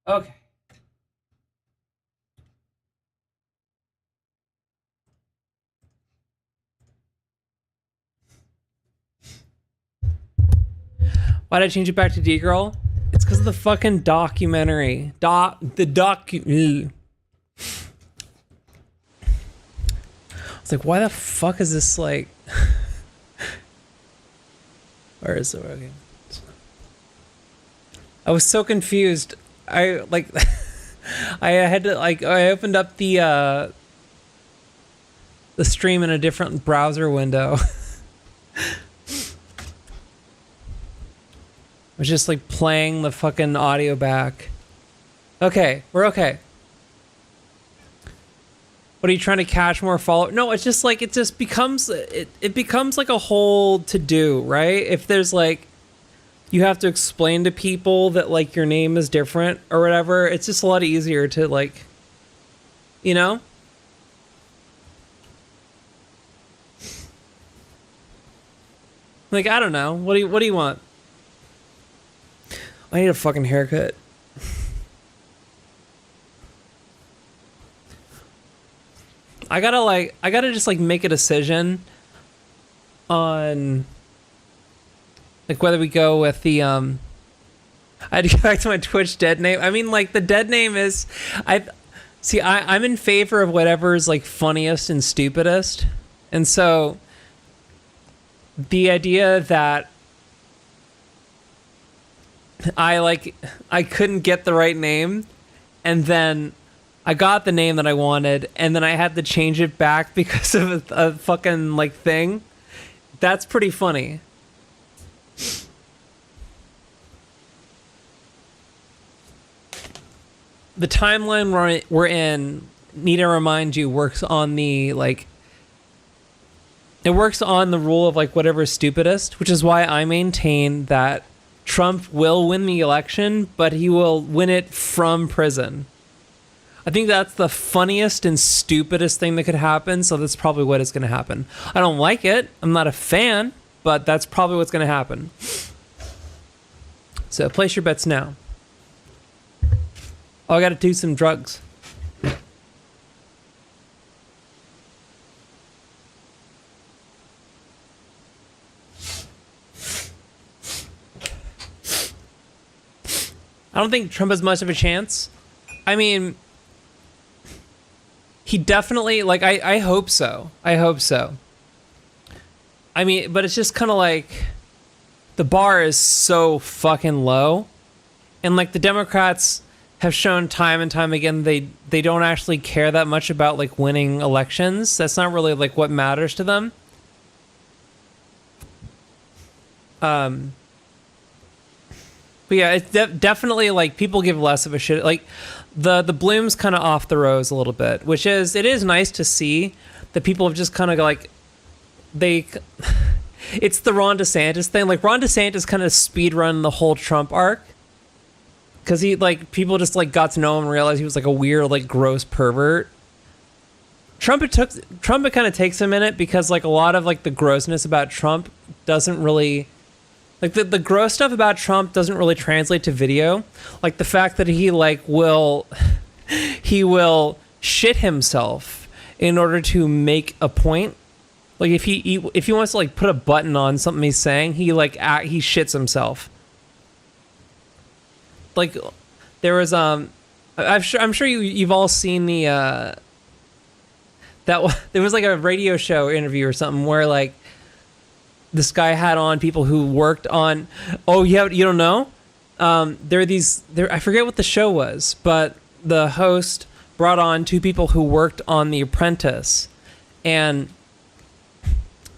Okay. Why did I change it back to D-Girl? It's because of the fucking documentary. It's like, why the fuck is this like... Where is it? Okay. I was so confused. I like... I had to like... I opened up the stream in a different browser window. I was just like playing the fucking audio back. Okay, we're okay. What are you trying to catch more follow? No, it's just like it just becomes it becomes like a whole to do, right? If there's like you have to explain to people that like your name is different or whatever, it's just a lot easier to like, you know? Like I don't know. What do you want? I need a fucking haircut. I gotta just like make a decision on like whether we go with the I had to go back to my Twitch dead name. I mean like the dead name is I'm in favor of whatever's like funniest and stupidest. And so the idea that I couldn't get the right name, and then I got the name that I wanted, and then I had to change it back because of a fucking like thing. That's pretty funny. The timeline we're in, need to remind you, works on the like. It works on the rule of like whatever's stupidest, which is why I maintain that Trump will win the election, but he will win it from prison. I think that's the funniest and stupidest thing that could happen, so that's probably what is going to happen. I don't like it. I'm not a fan, but that's probably what's going to happen. So place your bets now. Oh, I got to do some drugs. I don't think Trump has much of a chance. I mean, he definitely, like, I hope so. I hope so. I mean, but it's just kind of like, the bar is so fucking low. And, like, the Democrats have shown time and time again they don't actually care that much about, like, winning elections. That's not really, like, what matters to them. But yeah, it's definitely like people give less of a shit. Like the bloom's kind of off the rose a little bit, which is it is nice to see that people have just kind of like it's the Ron DeSantis thing. Like Ron DeSantis kind of speed run the whole Trump arc because he like people just like got to know him and realized he was like a weird like gross pervert. Trump it kind of takes a minute because like a lot of like the grossness about Trump doesn't really. Like the gross stuff about Trump doesn't really translate to video. Like the fact that he like will shit himself in order to make a point. Like if he wants to like put a button on something he's saying, he shits himself. Like there was I'm sure you've all seen the there was like a radio show interview or something where like this guy had on people who worked on. Oh yeah, you don't know? I forget what the show was, but the host brought on two people who worked on The Apprentice, and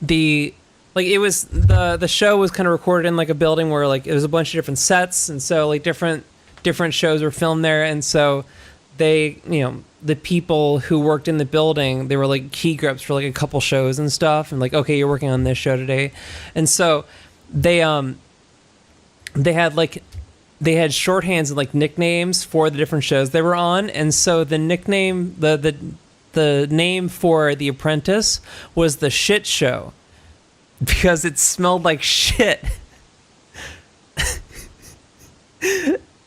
the show was kind of recorded in like a building where like it was a bunch of different sets, and so like different shows were filmed there, and so they the people who worked in the building, they were like key grips for like a couple shows and stuff, and like, okay, you're working on this show today. And so they had shorthands and like nicknames for the different shows they were on. And so the nickname, the name for The Apprentice was The Shit Show because it smelled like shit.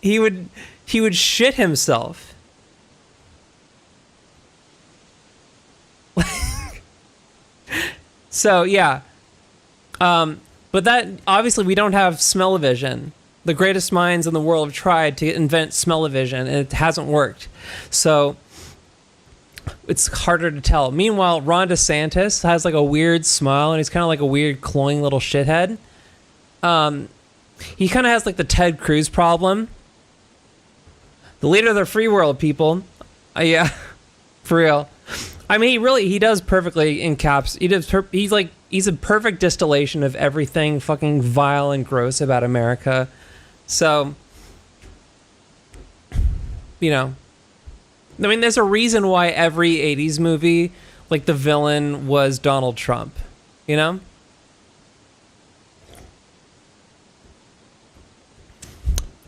he would he would shit himself. So yeah, but that obviously we don't have smell-o-vision. The greatest minds in the world have tried to invent smell-o-vision, and it hasn't worked. So it's harder to tell. Meanwhile, Ron DeSantis has like a weird smile, and he's kind of like a weird, cloying little shithead. He kind of has like the Ted Cruz problem. The leader of the free world, people. Yeah, for real. I mean, he does perfectly he's a perfect distillation of everything fucking vile and gross about America. So, you know, I mean, there's a reason why every 80s movie, like, the villain was Donald Trump, you know?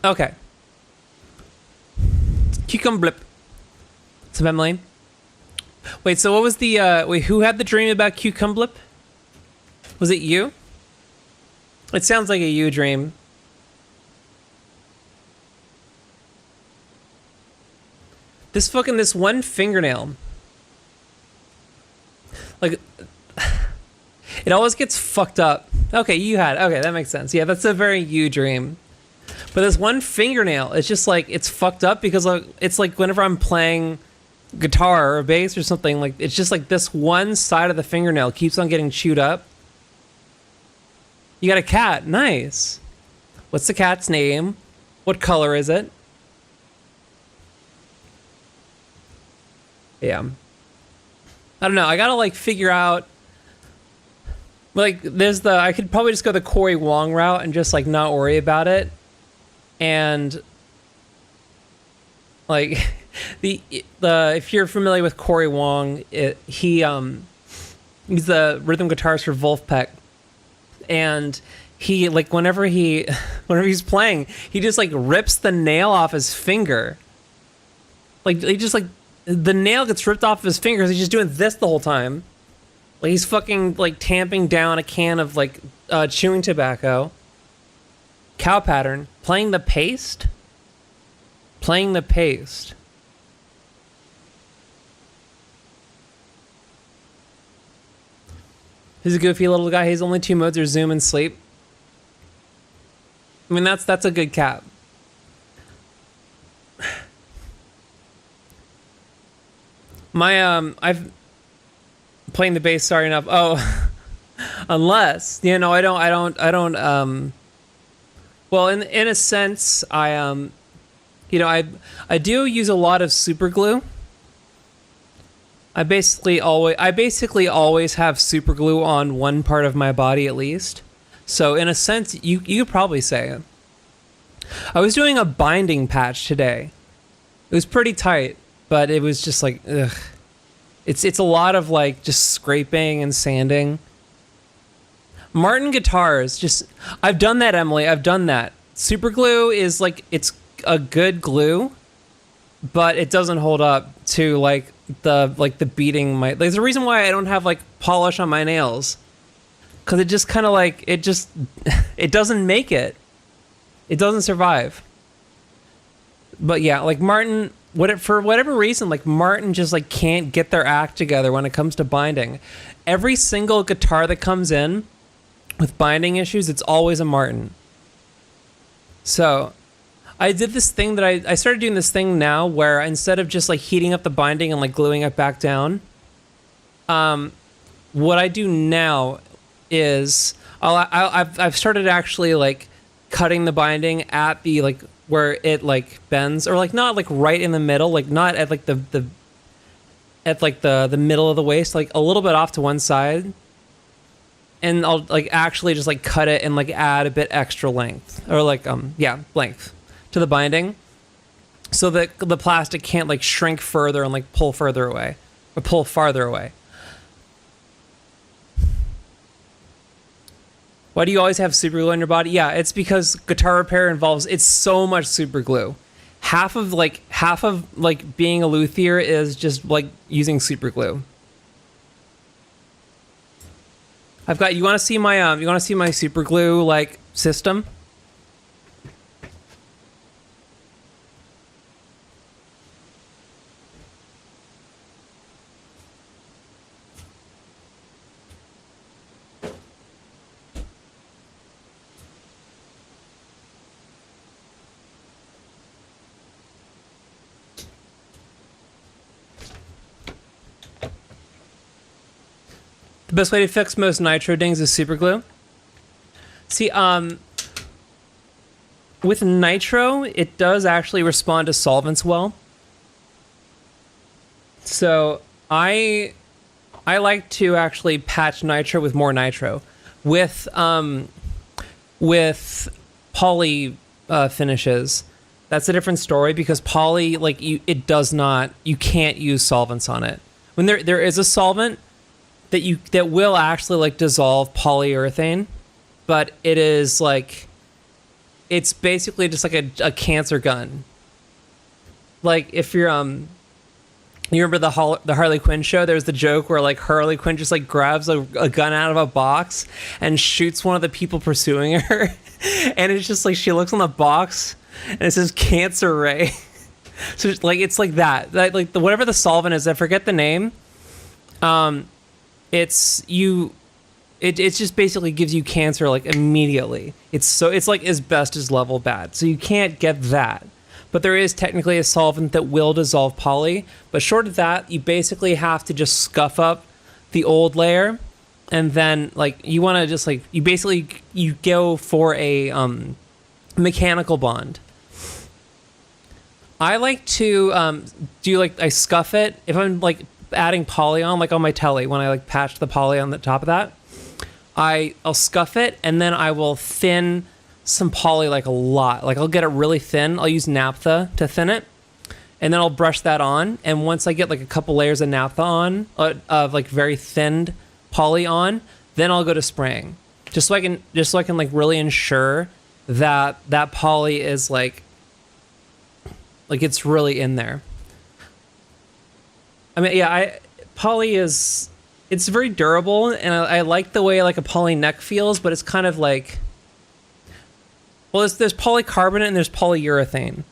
Okay. Cucumblip. So, Emily. Wait, so what was who had the dream about Cucumblip? Was it you? It sounds like a you dream. This one fingernail. Like, it always gets fucked up. Okay, that makes sense. Yeah, that's a very you dream. But this one fingernail, it's just like, it's fucked up because it's like whenever I'm playing guitar or bass or something, like, it's just like this one side of the fingernail keeps on getting chewed up. You got a cat. Nice. What's the cat's name? What color is it? Yeah. I don't know. I gotta like figure out. Like, I could probably just go the Corey Wong route and just like not worry about it. And like if you're familiar with Corey Wong, he's the rhythm guitarist for Wolfpack, and he like whenever he's playing, he just like rips the nail off his finger. Like, he just like, the nail gets ripped off of his fingers. He's just doing this the whole time. Like, he's fucking like tamping down a can of like chewing tobacco. Cow pattern. Playing the paste. He's a goofy little guy. His only two modes are zoom and sleep. I mean, that's a good cat. I've playing the bass. Sorry enough. Oh, unless I don't. Well, in a sense, I do use a lot of super glue. I basically always have super glue on one part of my body at least. So in a sense, you could probably say it. I was doing a binding patch today. It was pretty tight, but it was just like, ugh. It's a lot of like just scraping and sanding. Martin guitars, I've done that, Emily. I've done that. Super glue is like, it's a good glue, but it doesn't hold up to like the beating. There's a reason why I don't have like polish on my nails, because it just kind of like it doesn't make it. It doesn't survive. But yeah, like Martin, for whatever reason, like Martin just like can't get their act together when it comes to binding. Every single guitar that comes in with binding issues, it's always a Martin. So I did this thing that I started doing this thing now where instead of just like heating up the binding and like gluing it back down, what I do now is I've started actually like cutting the binding at the like where it like bends, or like not like right in the middle, like not at like the middle of the waist, like a little bit off to one side. And I'll like actually just like cut it and like add a bit extra length, or like length to the binding, so that the plastic can't like shrink further and like pull farther away. Why do you always have super glue on your body? Yeah, it's because guitar repair it's so much super glue. Half of being a luthier is just like using super glue. You want to see my super glue like system? The best way to fix most nitro dings is super glue. See, with nitro, it does actually respond to solvents well. So I like to actually patch nitro with more nitro. With poly finishes, that's a different story because poly, like you can't use solvents on it. When there is a solvent that will actually like dissolve polyurethane, but it is like, it's basically just like a cancer gun. Like if you're you remember the Harley Quinn show? There's the joke where like Harley Quinn just like grabs a gun out of a box and shoots one of the people pursuing her, and it's just like she looks on the box and it says cancer ray. So like it's like that. Like whatever the solvent is, I forget the name. It just basically gives you cancer like immediately. It's like asbestos level bad. So you can't get that. But there is technically a solvent that will dissolve poly. But short of that, you basically have to just scuff up the old layer, and then like you want to just like you go for a mechanical bond. I like to I scuff it if I'm like adding poly on, like on my telly when I like patch the poly on the top of that. I'll scuff it, and then I will thin some poly like a lot. Like I'll get it really thin. I'll use naphtha to thin it, and then I'll brush that on. And once I get like a couple layers of naphtha on, of like very thinned poly on, then I'll go to spraying, just so I can like really ensure that that poly is like it's really in there. I mean, yeah, poly is, it's very durable, and I like the way like a poly neck feels, but it's kind of like, well, there's polycarbonate and there's polyurethane,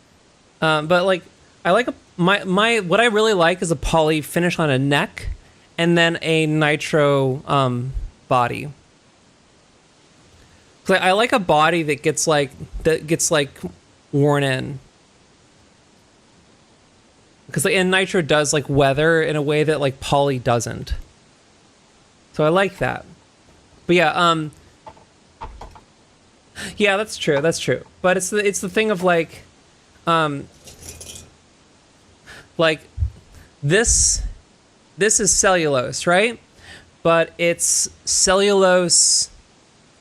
but like I like my what I really like is a poly finish on a neck, and then a nitro body. So I like a body that gets like worn in, because like, and nitro does like weather in a way that like poly doesn't. So I like that. But yeah, yeah, that's true. That's true. But it's the thing of like this is cellulose, right? But it's cellulose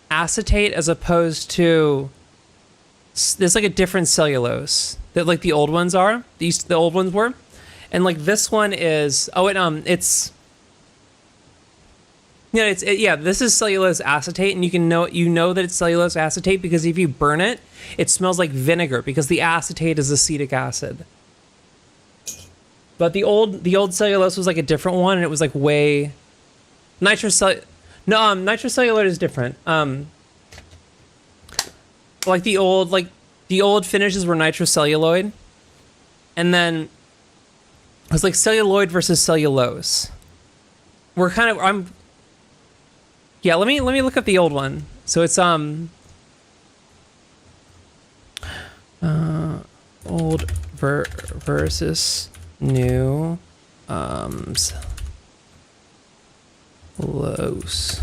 acetate as opposed to, there's like a different cellulose that like the old ones are. The old ones were, and like this one is it's. Yeah, this is cellulose acetate, and you know that it's cellulose acetate because if you burn it, it smells like vinegar because the acetate is acetic acid. But the old cellulose was like a different one, and it was like way nitrocellular is different. Like the old finishes were nitrocelluloid, and then it was like celluloid versus cellulose. Yeah, let me look up the old one. So it's old versus new cellulose.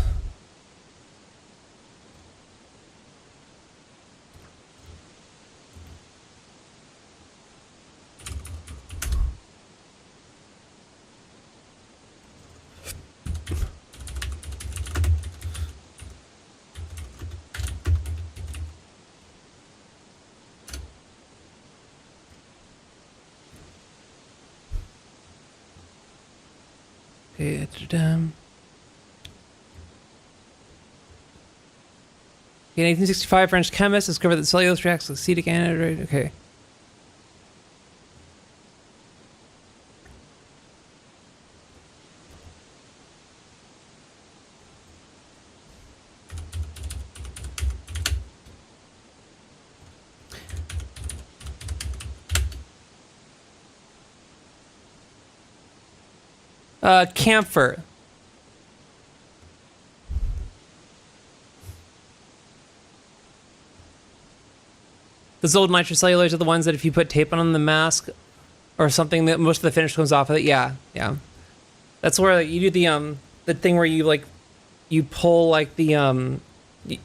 Okay, it's done. In 1865, French chemists discovered that cellulose reacts with acetic anhydride. Okay. Camphor. Those old nitrocellulose are the ones that if you put tape on the mask or something, that most of the finish comes off of it. Yeah, yeah. That's where you do the thing where you like you pull like the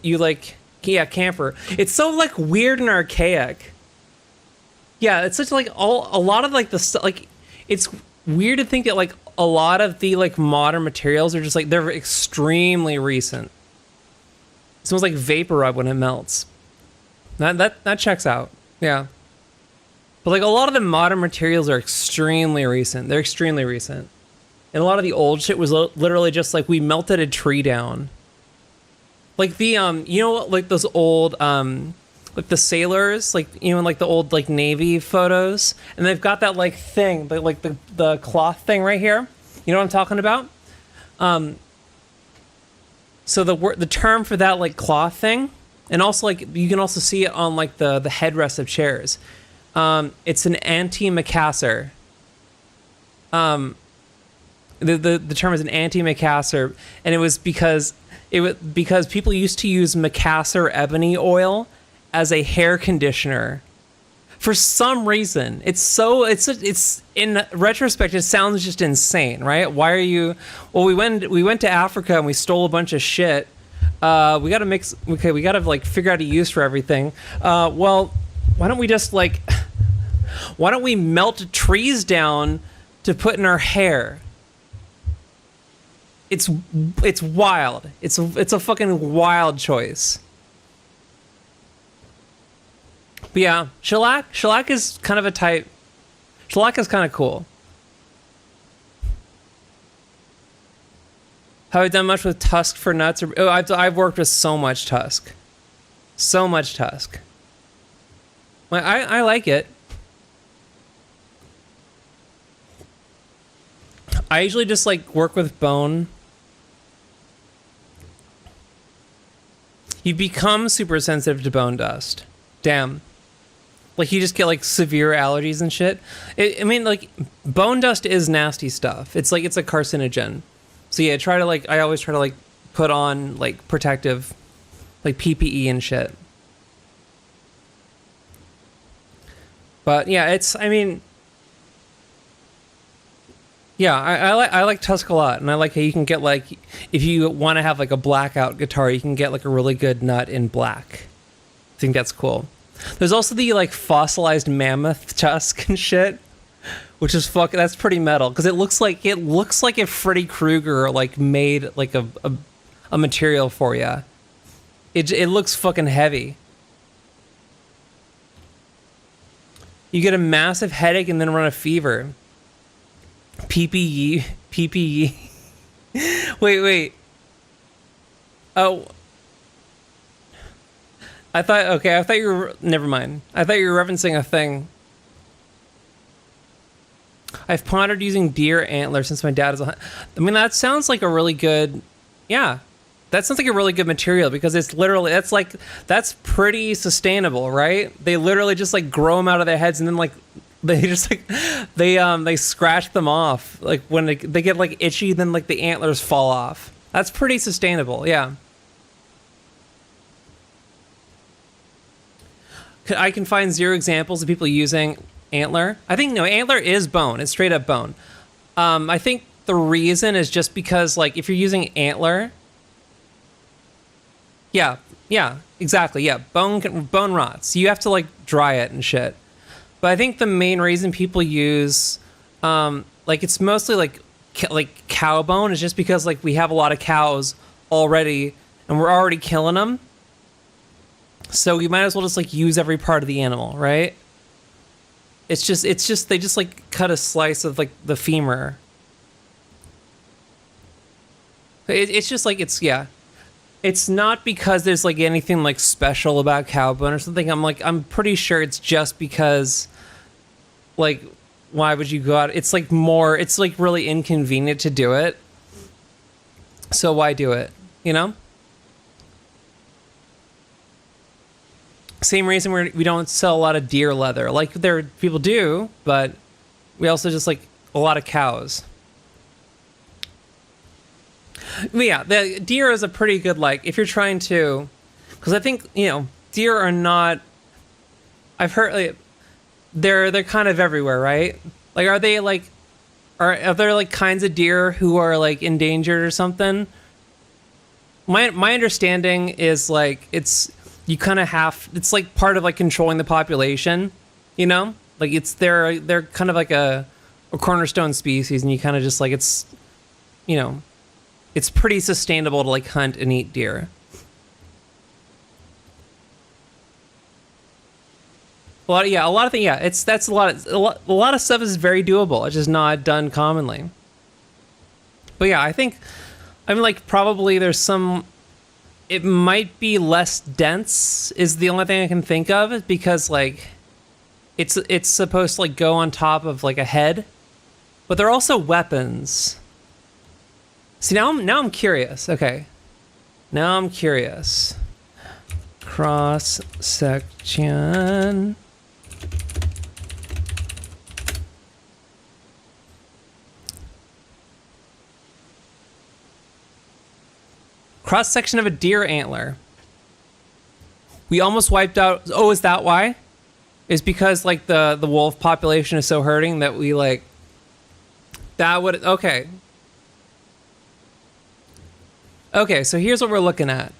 you like, yeah, camphor. It's so like weird and archaic. Yeah, it's such like a lot of like the stuff, like it's weird to think that like a lot of the like modern materials are just like they're extremely recent. It smells like vapor rub when it melts. That checks out. Yeah. But like a lot of the modern materials are extremely recent. They're extremely recent. And a lot of the old shit was literally just like we melted a tree down. Like the you know, like those old like the sailors, like, you know, like the old like Navy photos, and they've got that like thing, like the cloth thing right here. You know what I'm talking about? So the term for that like cloth thing, and also like you can also see it on like the headrest of chairs. It's an anti-macassar. The term is an anti-macassar, and it was because people used to use macassar ebony oil as a hair conditioner for some reason. It's in retrospect it sounds just insane, right? Why are you? Well, we went to Africa and we stole a bunch of shit. We got to like figure out a use for everything. Well, why don't we just like why don't we melt trees down to put in our hair? It's wild. It's a fucking wild choice. But yeah, shellac is kind of a type. Shellac is kind of cool. Have I done much with tusk for nuts? I've worked with so much tusk. So much tusk. I like it. I usually just like work with bone. You become super sensitive to bone dust. Damn. Like you just get like severe allergies and shit. I mean, like bone dust is nasty stuff. It's like it's a carcinogen. So yeah, I always try to like put on like protective, like PPE and shit. But yeah, I like Tusk a lot, and I like how you can get like, if you want to have like a blackout guitar, you can get like a really good nut in black. I think that's cool. There's also the like fossilized mammoth tusk and shit, which is that's pretty metal because it looks like if Freddy Krueger like made like a material for you. It looks fucking heavy. You get a massive headache and then run a fever. PPE. Wait. Oh. I thought you were, never mind. I thought you were referencing a thing. I've pondered using deer antler since my dad is I mean, that sounds like a really good, yeah. That sounds like a really good material because it's literally, that's pretty sustainable, right? They literally just like grow them out of their heads and then like, they just like, they scratch them off. Like when they get like itchy, then like the antlers fall off. That's pretty sustainable, yeah. I can find 0 examples of people using antler. I think, no, antler is bone. It's straight up bone. I think the reason is just because like if you're using antler, yeah, exactly, yeah, bone rots. You have to like dry it and shit. But I think the main reason people use, like it's mostly like cow bone is just because like we have a lot of cows already and we're already killing them. So we might as well just like use every part of the animal, right? It's just they just like cut a slice of like the femur. It's just like it's not because there's like anything like special about cow bone or something. I'm pretty sure it's just because like why would you go out? It's like really inconvenient to do it. So why do it? You know? Same reason we don't sell a lot of deer leather. Like people do, but we also just like a lot of cows. But yeah, the deer is a pretty good like if you're trying to, because I think deer are not. I've heard like, they're kind of everywhere, right? Like are there like kinds of deer who are like endangered or something? My understanding is like it's you kind of have it's like part of like controlling the population, you know? Like it's they're kind of like a cornerstone species, and you kind of just like it's you know, it's pretty sustainable to like hunt and eat deer. A lot of things. Yeah, it's that's a lot of stuff is very doable. It's just not done commonly. But yeah, I mean, like probably there's some. It might be less dense is the only thing I can think of, because like it's supposed to like go on top of like a head, but they're also weapons. See, now I'm curious. Okay, now I'm curious. Cross section. Cross section of a deer antler. We almost wiped out. Oh, is that why? Is because like the wolf population is so hurting that we like. That would okay. Okay, so here's what we're looking at.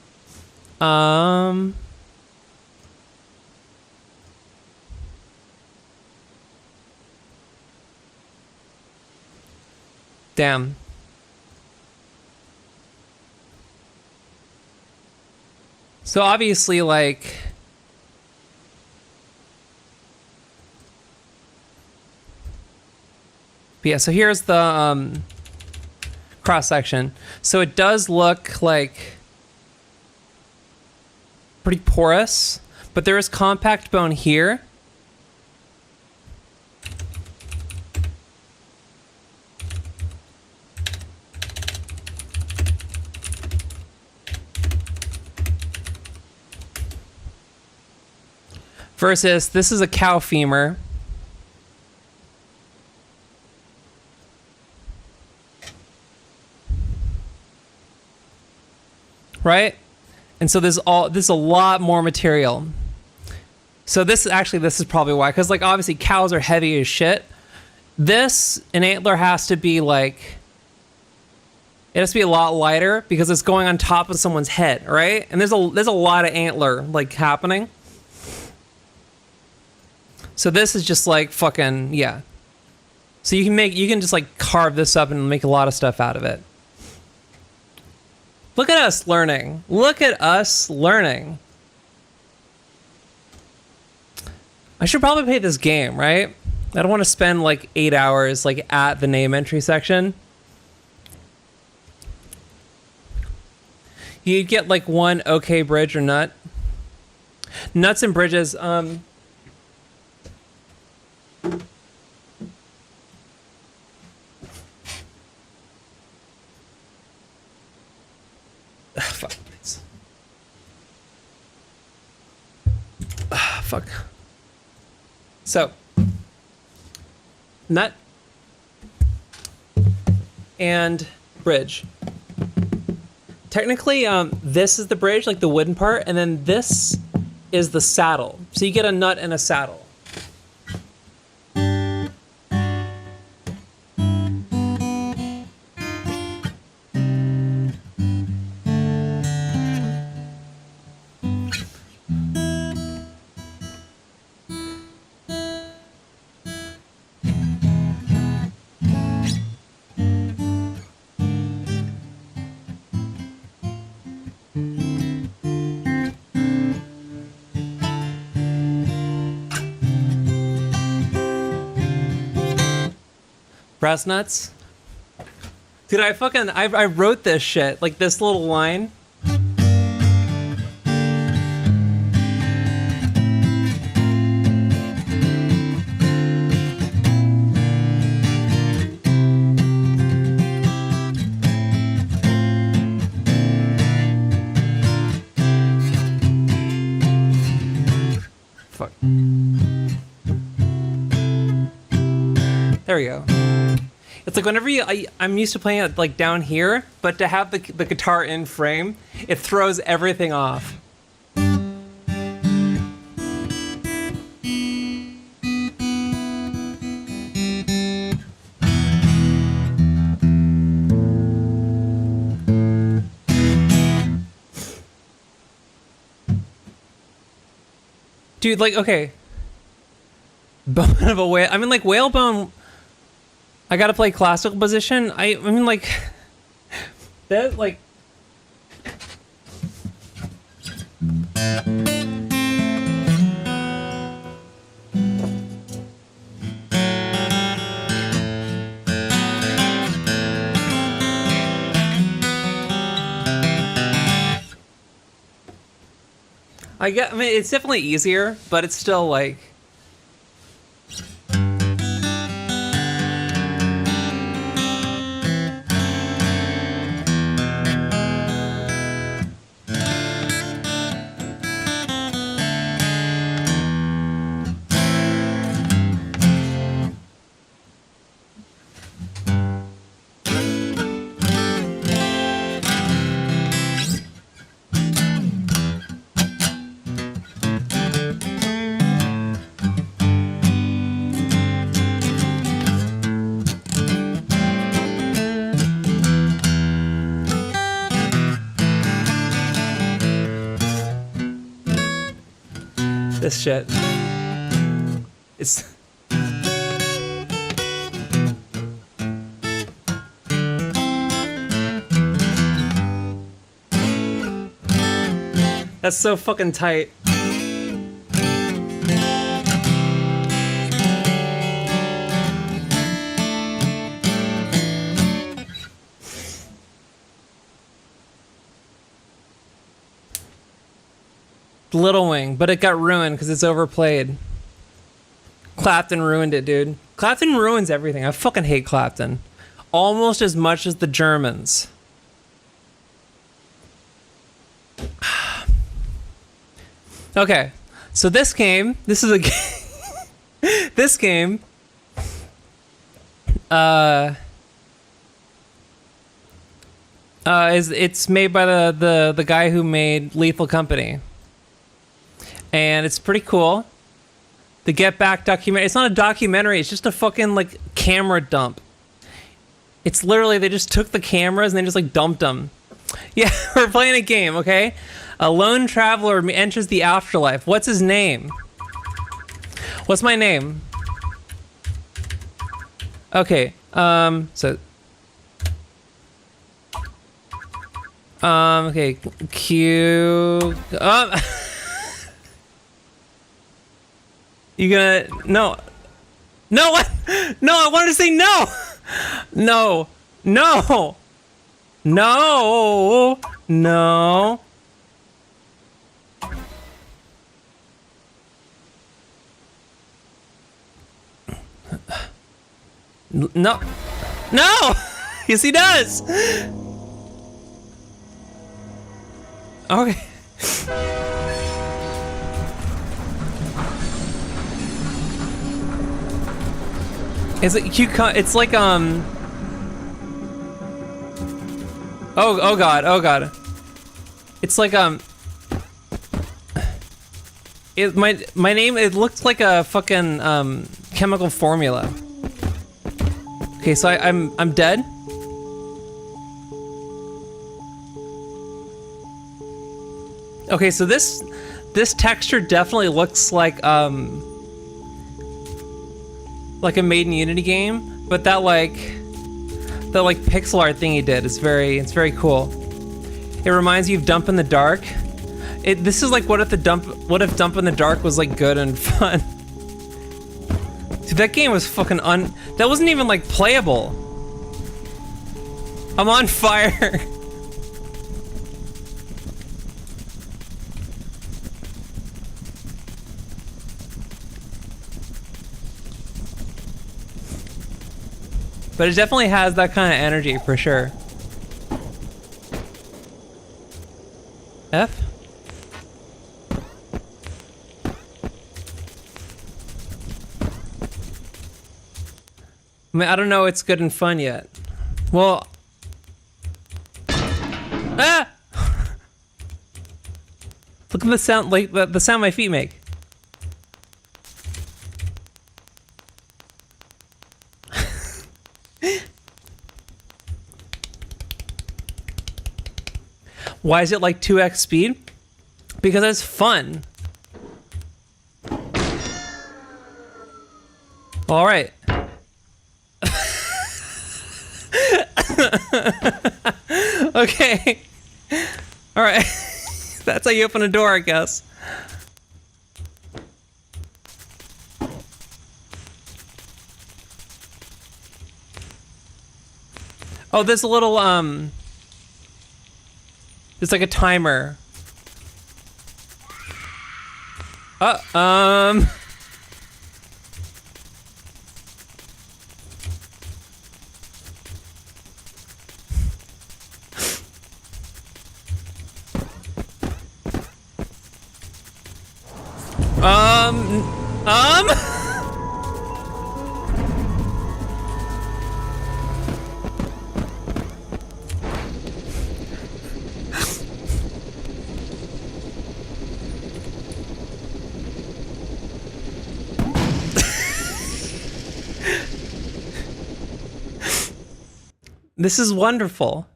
Damn. So obviously, like, but yeah. So here's the cross section. So it does look like pretty porous, but there is compact bone here. Versus this is a cow femur. Right? And so this is a lot more material. So this is probably why, because like obviously cows are heavy as shit. An antler has to be like, it has to be a lot lighter because it's going on top of someone's head, right? And there's a lot of antler like happening. So this is just like fucking, yeah. So you can just like carve this up and make a lot of stuff out of it. Look at us learning. Look at us learning. I should probably play this game, right? I don't want to spend like 8 hours like at the name entry section. You get like one okay bridge or nut. Nuts and bridges, fuck. Fuck. So, nut and bridge. Technically, this is the bridge, like the wooden part, and then this is the saddle. So you get a nut and a saddle. Brass nuts? Dude, I wrote this shit. Like this little line. Fuck. There we go. It's like whenever I'm used to playing it like down here, but to have the guitar in frame, it throws everything off. Dude, like, okay. Bone of a whale. I mean, like, whalebone. I gotta play classical position. I mean, like, that, like. I mean, it's definitely easier, but it's still like. This shit. It's. That's so fucking tight. Little Wing, but it got ruined because it's overplayed. Clapton ruined it, dude. Clapton ruins everything. I fucking hate Clapton. Almost as much as the Germans. Okay, so this game, this is a game. This game, it's made by the guy who made Lethal Company. And it's pretty cool. The Get Back documentary. It's not a documentary. It's just a fucking like camera dump. It's literally they just took the cameras and they just like dumped them. Yeah, we're playing a game, okay? A lone traveler enters the afterlife. What's his name? What's my name? Okay. Okay. Q. You gonna no what? No, I wanted to say no. No. No. No. No. No. No. Yes, he does. Okay. Is it cute? It's like oh god. It's like my name. It looks like a fucking chemical formula. Okay, so I'm dead. Okay, so this texture definitely looks like a Made in Unity game, but that pixel art thing he did is very cool. It reminds you of Dump in the Dark. This is like what if Dump in the Dark was like good and fun. Dude, that game was fucking that wasn't even like playable. I'm on fire. But it definitely has that kind of energy for sure. F? I mean, I don't know it's good and fun yet. Well... Ah! Look at the sound, like, the sound my feet make. Why is it like 2x speed? Because it's fun. All right. Okay. All right. That's how you open a door, I guess. Oh, there's a little, there's like a timer. This is wonderful.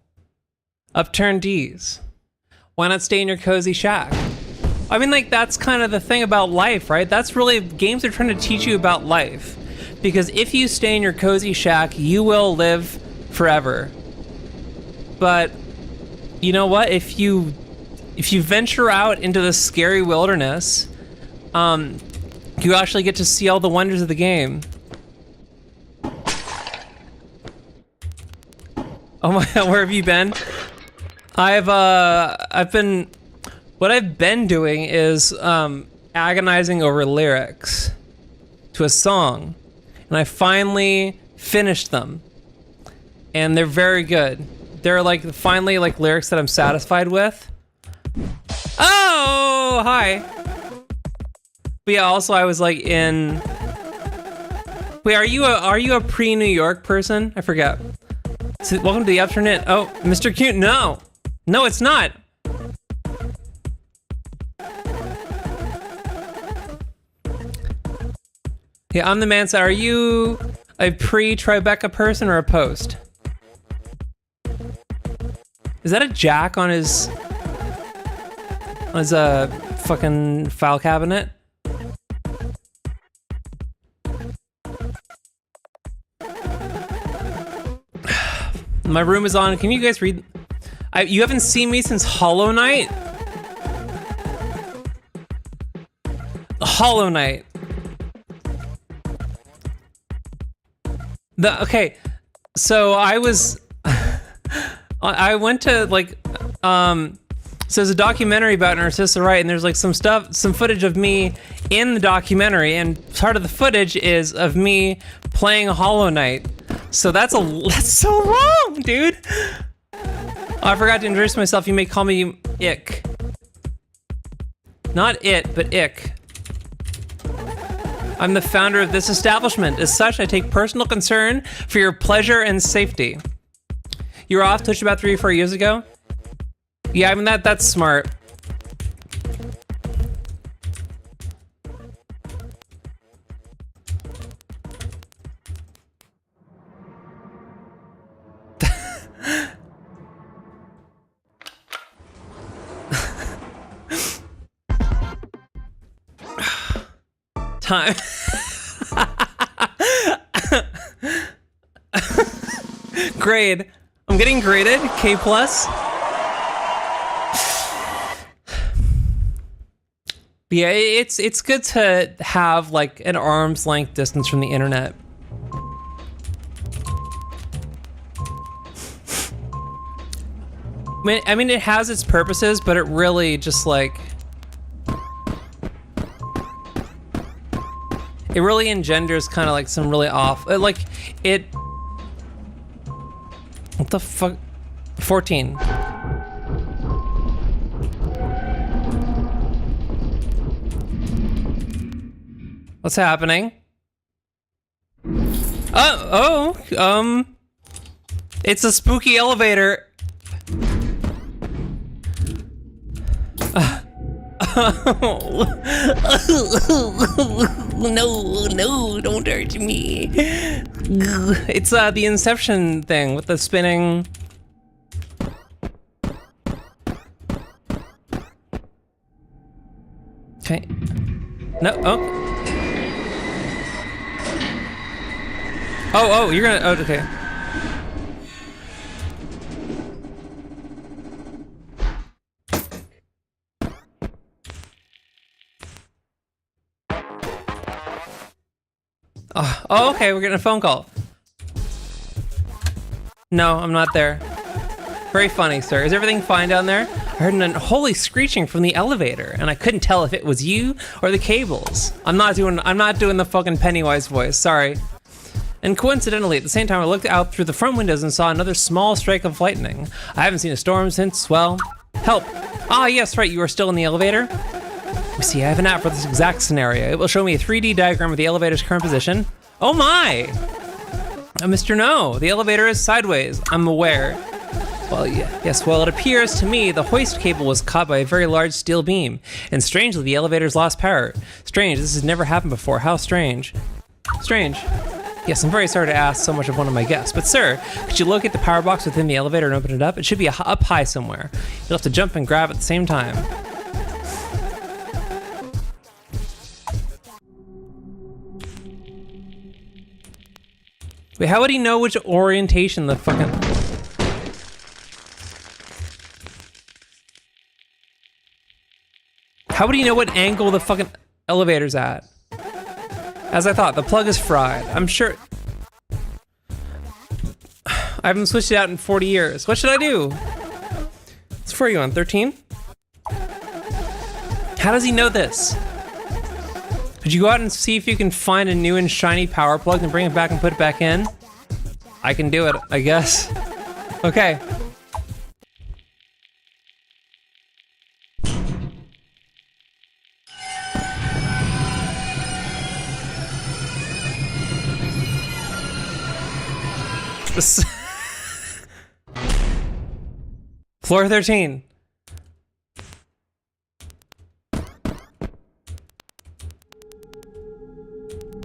Upturned D's. Why not stay in your cozy shack? I mean, like, that's kind of the thing about life, right? That's really, games are trying to teach you about life. Because if you stay in your cozy shack, you will live forever. But, you know what? If you venture out into the scary wilderness, you actually get to see all the wonders of the game. Oh my God, where have you been? I've been, what I've been doing is agonizing over lyrics to a song, and I finally finished them, and they're very good. They're like finally like lyrics that I'm satisfied with. Oh, hi. But yeah, also I was like in. Wait, are you a pre-New York person? I forget. So, welcome to the Upturned. Oh, Mr. Cute. No, it's not. Yeah, I'm the man. So, are you a pre-Tribeca person or a post? Is that a jack on his fucking file cabinet? My room is on. Can you guys read? You haven't seen me since Hollow Knight? Hollow Knight. Okay, so I was, I went to like, so there's a documentary about Narcissa Wright, and there's like some footage of me in the documentary, and part of the footage is of me playing Hollow Knight. So that's so wrong, dude. Oh, I forgot to introduce myself. You may call me Ick. Not it, but Ick. I'm the founder of this establishment. As such, I take personal concern for your pleasure and safety. You were off Twitch about 3 or 4 years ago? Yeah, I mean, that's smart. Time. Grade. I'm getting graded. K+. Yeah, it's good to have like an arm's length distance from the internet. I mean, it has its purposes, but it really just like, it really engenders kind of like some really off, like it. What the fuck? 14. What's happening? It's a spooky elevator. No, don't hurt me. It's the Inception thing with the spinning. Okay. No, oh. Oh, you're gonna. Oh, okay. Oh, okay. We're getting a phone call. No, I'm not there. Very funny, sir. Is everything fine down there? I heard an unholy screeching from the elevator, and I couldn't tell if it was you or the cables. I'm not doing the fucking Pennywise voice. Sorry. And coincidentally, at the same time, I looked out through the front windows and saw another small strike of lightning. I haven't seen a storm since, well, help. Ah, yes, right. You are still in the elevator. You see, I have an app for this exact scenario. It will show me a 3D diagram of the elevator's current position. Oh my! Mr. No, the elevator is sideways. I'm aware. Well, yes, well, it appears to me the hoist cable was caught by a very large steel beam, and strangely, the elevator's lost power. Strange, this has never happened before. How strange. Strange. Yes, I'm very sorry to ask so much of one of my guests, but sir, could you locate the power box within the elevator and open it up? It should be up high somewhere. You'll have to jump and grab at the same time. Wait, how would he know which orientation the fucking... How would he know what angle the fucking elevator's at? As I thought, the plug is fried. I'm sure... I haven't switched it out in 40 years. What should I do? What's for you on 13? How does he know this? Could you go out and see if you can find a new and shiny power plug and bring it back and put it back in? I can do it, I guess. Okay. Floor 13.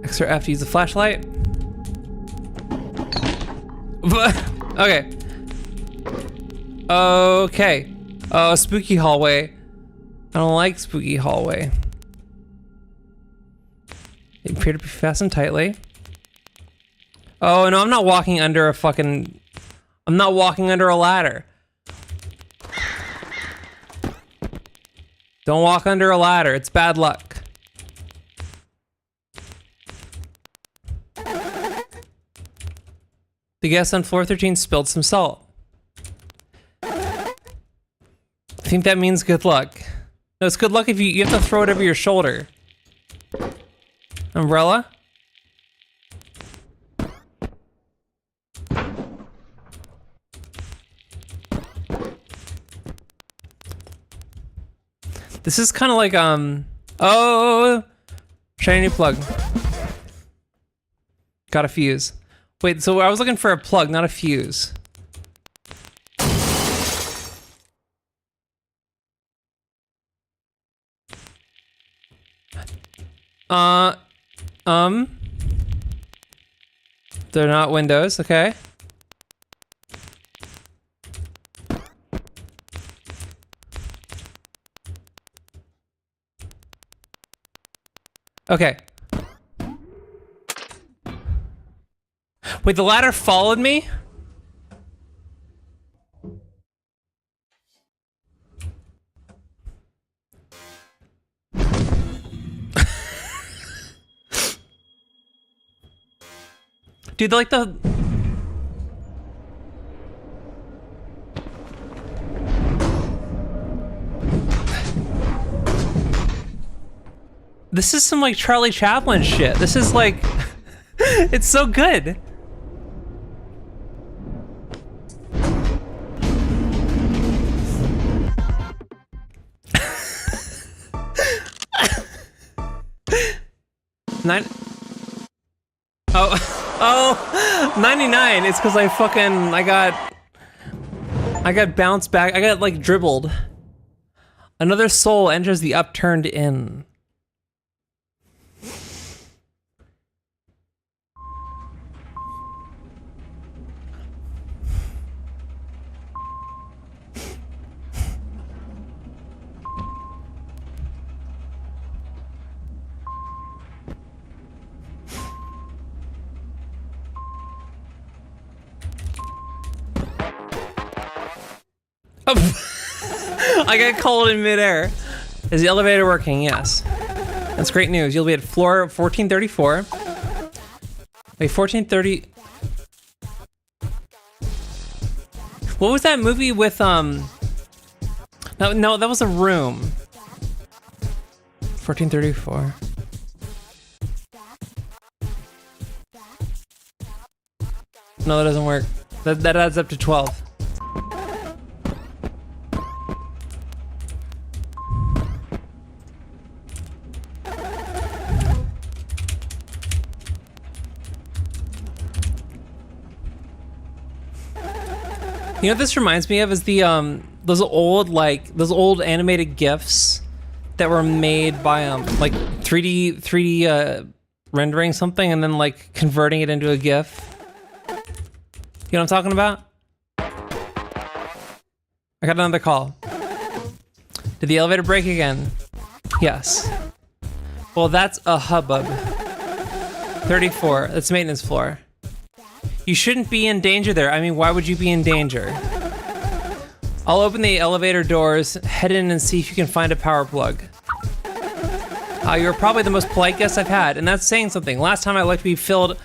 X or F to use the flashlight. Okay. Okay. Oh, spooky hallway. I don't like spooky hallway. They appear to be fastened tightly. Oh no, I'm not walking under a fucking... I'm not walking under a ladder. Don't walk under a ladder, it's bad luck. The guest on floor 13 spilled some salt. I think that means good luck. No, it's good luck if you have to throw it over your shoulder. Umbrella? This is kind of like, oh, shiny new plug. Got a fuse. Wait, so I was looking for a plug, not a fuse. They're not windows, okay. Okay. Wait, the ladder followed me? Dude, like the... This is some like Charlie Chaplin shit. This is like... It's so good. Oh, 99. It's because I got bounced back. I got like dribbled. Another soul enters the upturned inn. I got cold in midair. Is the elevator working? Yes. That's great news. You'll be at floor 1434. Wait, 1430. What was that movie with, no, that was a room. 1434. No, that doesn't work. That adds up to 12. You know what this reminds me of is the those old animated GIFs that were made by like 3D rendering something and then like converting it into a GIF. You know what I'm talking about? I got another call. Did the elevator break again? Yes. Well, that's a hubbub. 34. That's maintenance floor. You shouldn't be in danger there. I mean, why would you be in danger? I'll open the elevator doors, head in and see if you can find a power plug. You're probably the most polite guest I've had, and that's saying something. Last time I looked, we'd filled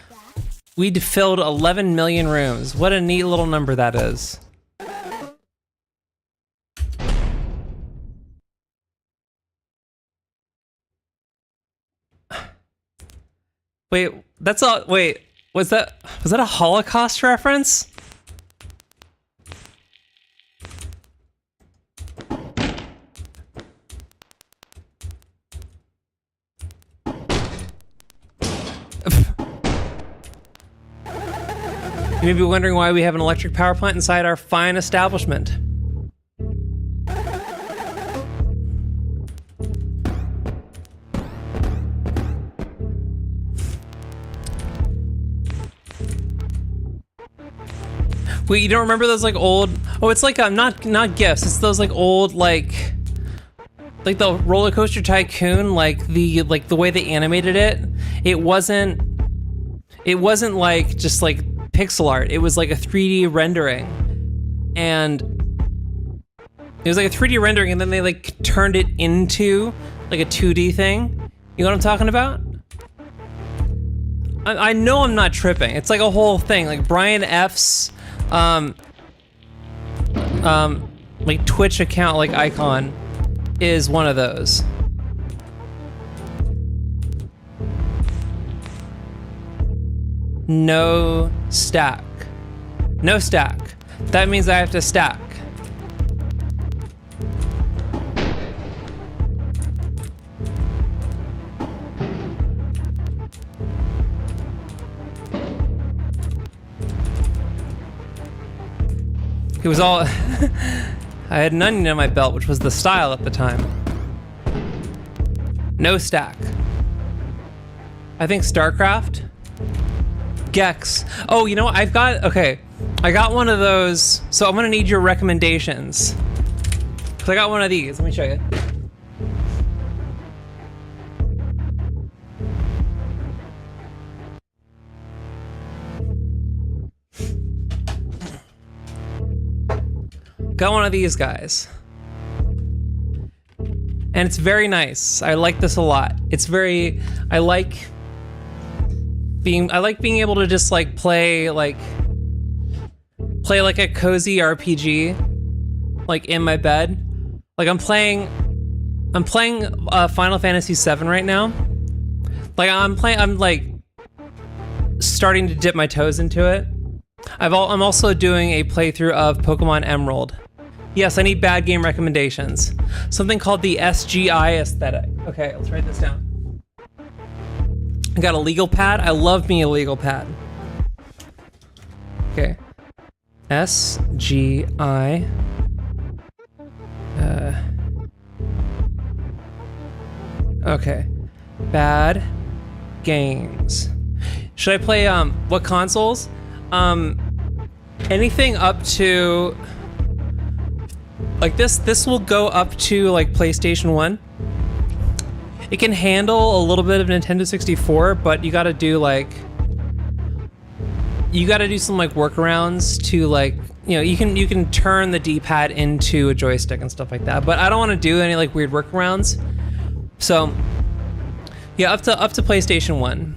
11 million rooms. What a neat little number that is. Wait, that's all, wait. Was that a Holocaust reference? You may be wondering why we have an electric power plant inside our fine establishment. Wait, you don't remember those like old? Oh, it's like not GIFs. It's those like old like the Roller Coaster Tycoon, like the way they animated it. It wasn't like just like pixel art. It was like a 3D rendering, and it was like a 3D rendering, and then they like turned it into like a 2D thing. You know what I'm talking about? I know I'm not tripping. It's like a whole thing. Like Brian F's like Twitch account like icon is one of those. No stack. No stack. That means I have to stack. It was all, I had an onion in my belt, which was the style at the time. No stack. I think StarCraft. Gex. Oh, you know what? Okay. I got one of those, so I'm gonna need your recommendations. Cause I got one of these, let me show you. Got one of these guys. And it's very nice. I like this a lot. It's very, I like being able to just like play like a cozy RPG like in my bed. Like I'm playing Final Fantasy VII right now. Like I'm like starting to dip my toes into it. I'm also doing a playthrough of Pokemon Emerald. Yes, I need bad game recommendations. Something called the SGI aesthetic. Okay, let's write this down. I got a legal pad. I love being a legal pad. Okay. SGI. Okay. Bad games. Should I play, what consoles? Anything up to... Like this will go up to like PlayStation 1. It can handle a little bit of Nintendo 64, but you gotta do like... you got to do some like workarounds to like, you know, you can turn the D-pad into a joystick and stuff like that. But I don't want to do any like weird workarounds. So yeah, up to PlayStation 1.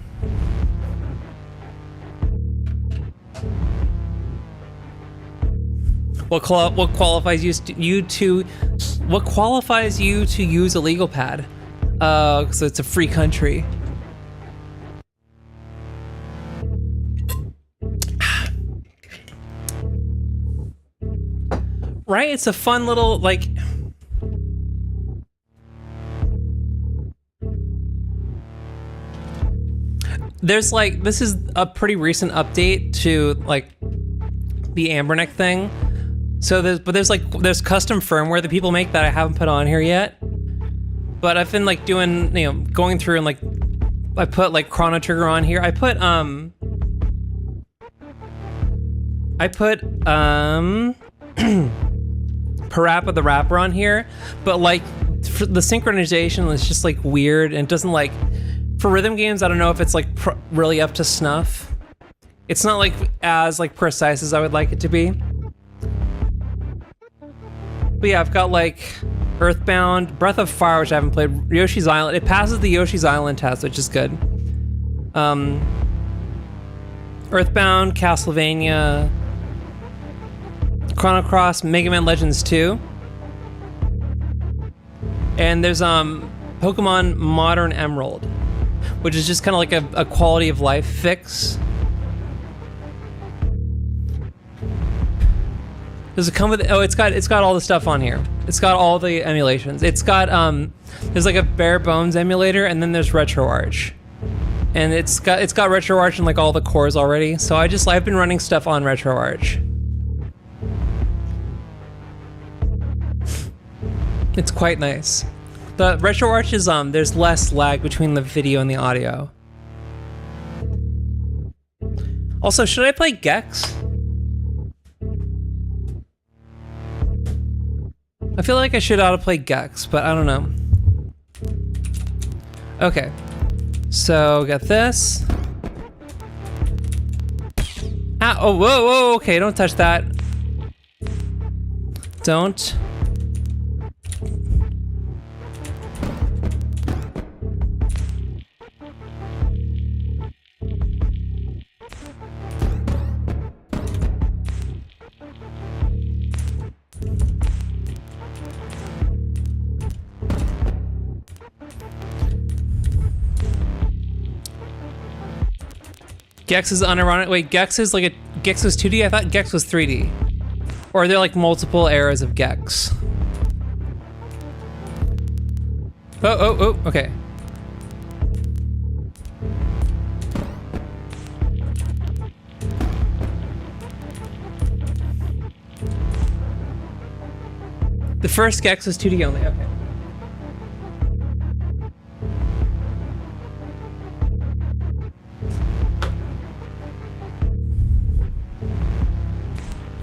What qualifies you to use a legal pad? So it's a free country. Right? It's a fun little like. There's like, this is a pretty recent update to like the Amberneck thing. So there's custom firmware that people make that I haven't put on here yet. But I've been like doing, you know, going through and like, I put like Chrono Trigger on here. I put Parappa the Rapper on here, but like the synchronization is just like weird and it doesn't like, for rhythm games, I don't know if it's like really up to snuff. It's not like as like precise as I would like it to be. But yeah, I've got like Earthbound, Breath of Fire, which I haven't played, Yoshi's Island. It passes the Yoshi's Island test, which is good. Earthbound, Castlevania, Chrono Cross, Mega Man Legends 2. And there's Pokemon Modern Emerald, which is just kind of like a quality of life fix. Does it come with? Oh, it's got all the stuff on here. It's got all the emulations. It's got there's like a bare bones emulator, and then there's RetroArch, and it's got RetroArch in like all the cores already. So I've been running stuff on RetroArch. It's quite nice. The RetroArch is there's less lag between the video and the audio. Also, should I play Gex? I feel like I should autoplay Gex, but I don't know. Okay, so got this. Ah, oh, whoa, okay, don't touch that. Don't. Gex is unironic. Wait, Gex is 2D? I thought Gex was 3D. Or are there like multiple eras of Gex? Oh, okay. The first Gex was 2D only, okay.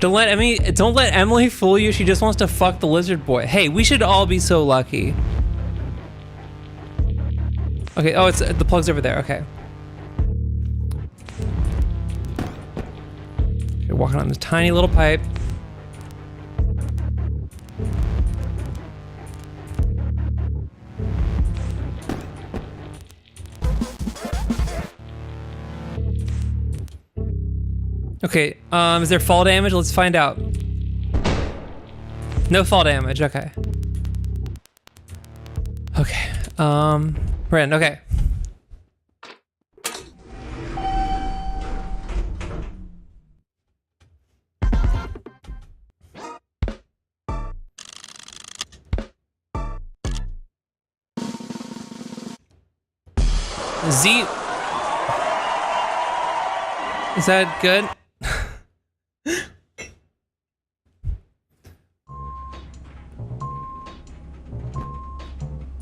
Don't let Emily fool you. She just wants to fuck the lizard boy. Hey, we should all be so lucky. Okay, oh, it's the plug's over there. Okay. You're walking on this tiny little pipe. Okay, is there fall damage? Let's find out. No fall damage, okay. Okay, we're in, okay. Is that good?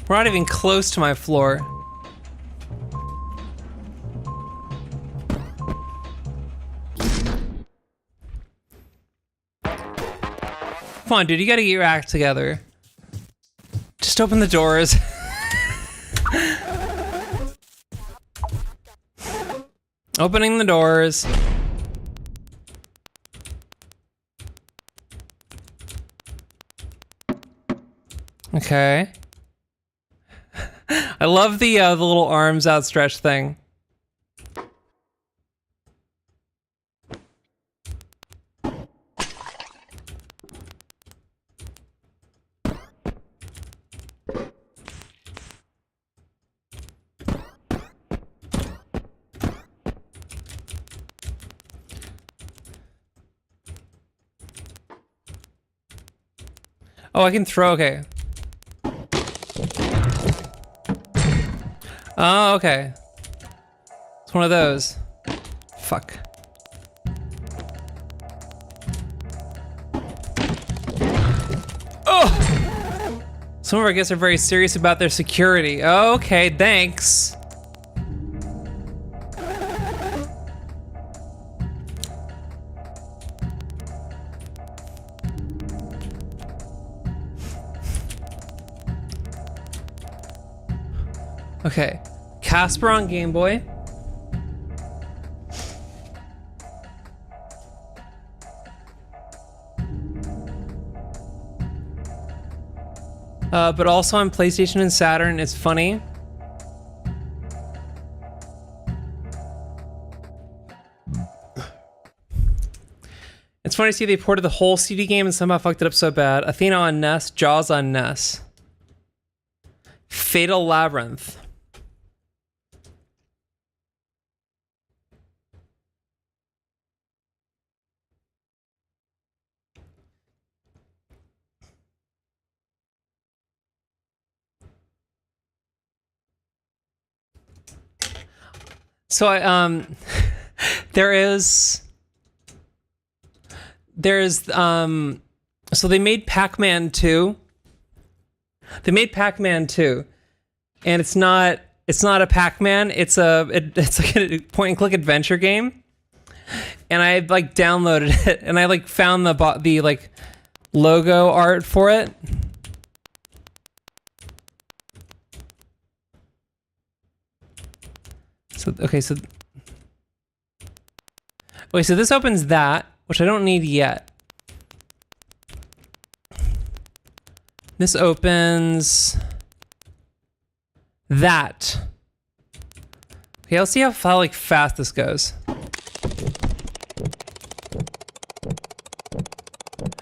We're not even close to my floor. Come on, dude, you gotta get your act together. Just open the doors. Opening the doors. Okay. I love the little arms outstretched thing. Oh, I can throw, okay. Oh, okay. It's one of those. Fuck. Oh! Some of our guests are very serious about their security. Okay, thanks. Okay, Casper on Game Boy. But also on PlayStation and Saturn, it's funny. It's funny to see they ported the whole CD game and somehow fucked it up so bad. Athena on NES, Jaws on NES. Fatal Labyrinth. So I so they made Pac-Man 2. They made Pac-Man 2, and it's not a Pac-Man. It's like a point and click adventure game. And I like downloaded it, and I like found the like logo art for it. So okay, so this opens that, which I don't need yet. This opens that. Okay, let's see how like fast this goes.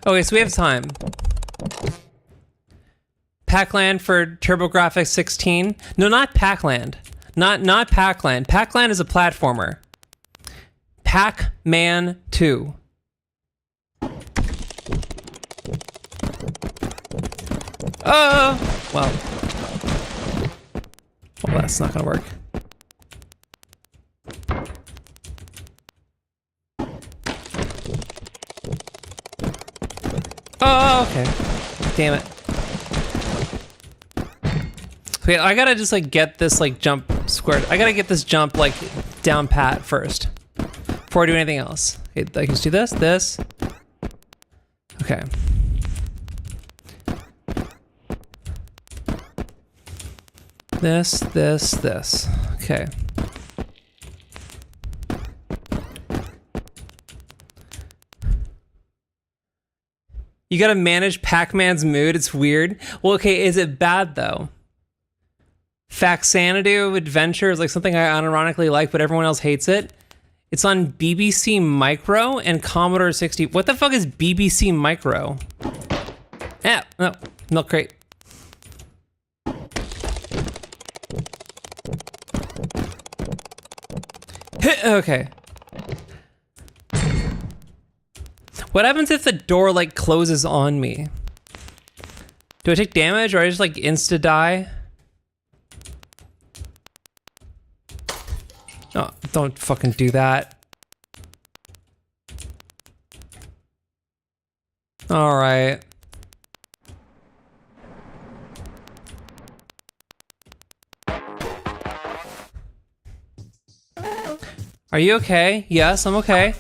Okay, so we have time. Pac-Land for TurboGrafx 16. No, not Pac-Land. Not Pac-Land. Pac-Land is a platformer. Pac-Man 2. Oh! Well, that's not gonna work. Oh, okay. Damn it. Okay, I gotta just like get this like jump squared. I gotta get this jump like down pat first before I do anything else. Okay, I can just do this. Okay. This. Okay. You gotta manage Pac-Man's mood. It's weird. Well, okay, is it bad though? Faxanadu Adventure is like something I unironically like, but everyone else hates it. It's on BBC Micro and Commodore 60. What the fuck is BBC Micro? Yeah, no, milk crate. Okay. What happens if the door like closes on me? Do I take damage or I just like insta die? No, don't fucking do that. All right. Are you okay? Yes, I'm okay.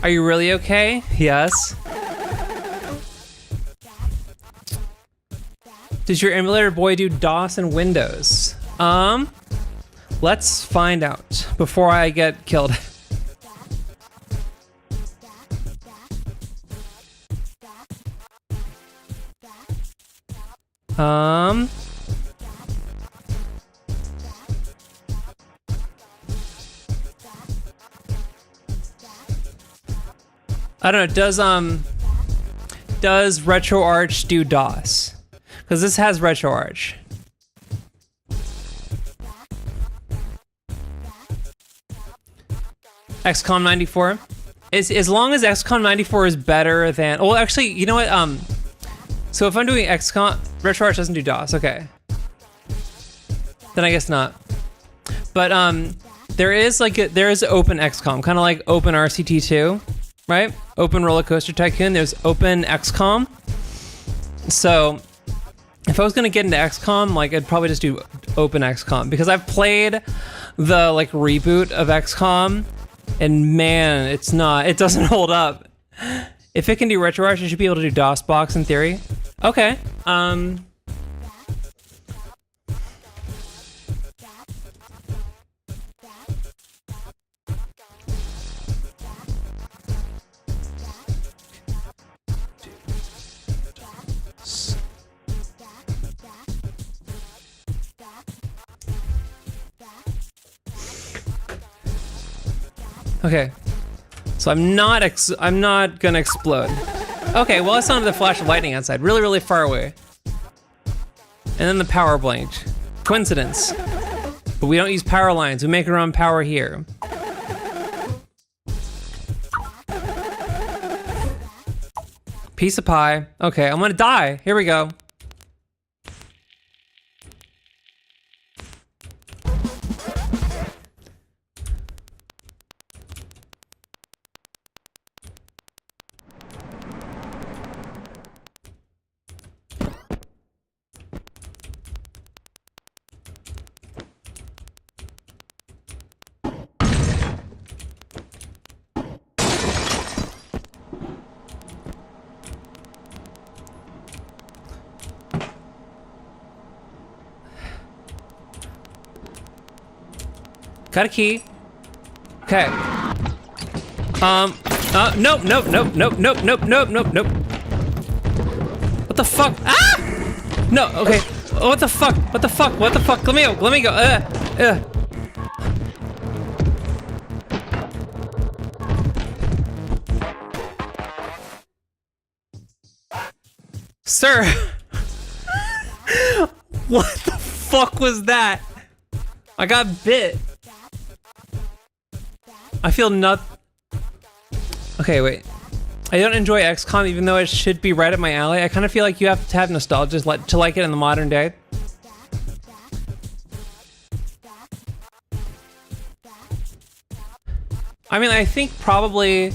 Are you really okay? Yes. Does your emulator boy do DOS and Windows? Let's find out before I get killed. I don't know. Does RetroArch do DOS? Because this has RetroArch. XCOM 94. As long as XCOM 94 is better than... Well, actually, you know what? So if I'm doing XCOM... RetroArch doesn't do DOS. Okay. Then I guess not. But there is Open XCOM, kind of like Open RCT2, right? Open Roller Coaster Tycoon. There's Open XCOM. So if I was gonna get into XCOM, like I'd probably just do Open XCOM because I've played the like reboot of XCOM, and man, it doesn't hold up. If it can do RetroArch, it should be able to do DOSBox in theory. Okay. Okay, so I'm not gonna explode. Okay, well I saw the flash of lightning outside, really, really far away. And then the power blinked. Coincidence. But we don't use power lines, we make our own power here. Piece of pie. Okay, I'm gonna die. Here we go. Got a key. Okay. Nope. What the fuck? Ah! No, okay. What the fuck? What the fuck? What the fuck? Let me go. Sir! What the fuck was that? I got bit. I feel Okay, wait. I don't enjoy XCOM even though it should be right up my alley. I kind of feel like you have to have nostalgia to like it in the modern day. I mean, I think probably...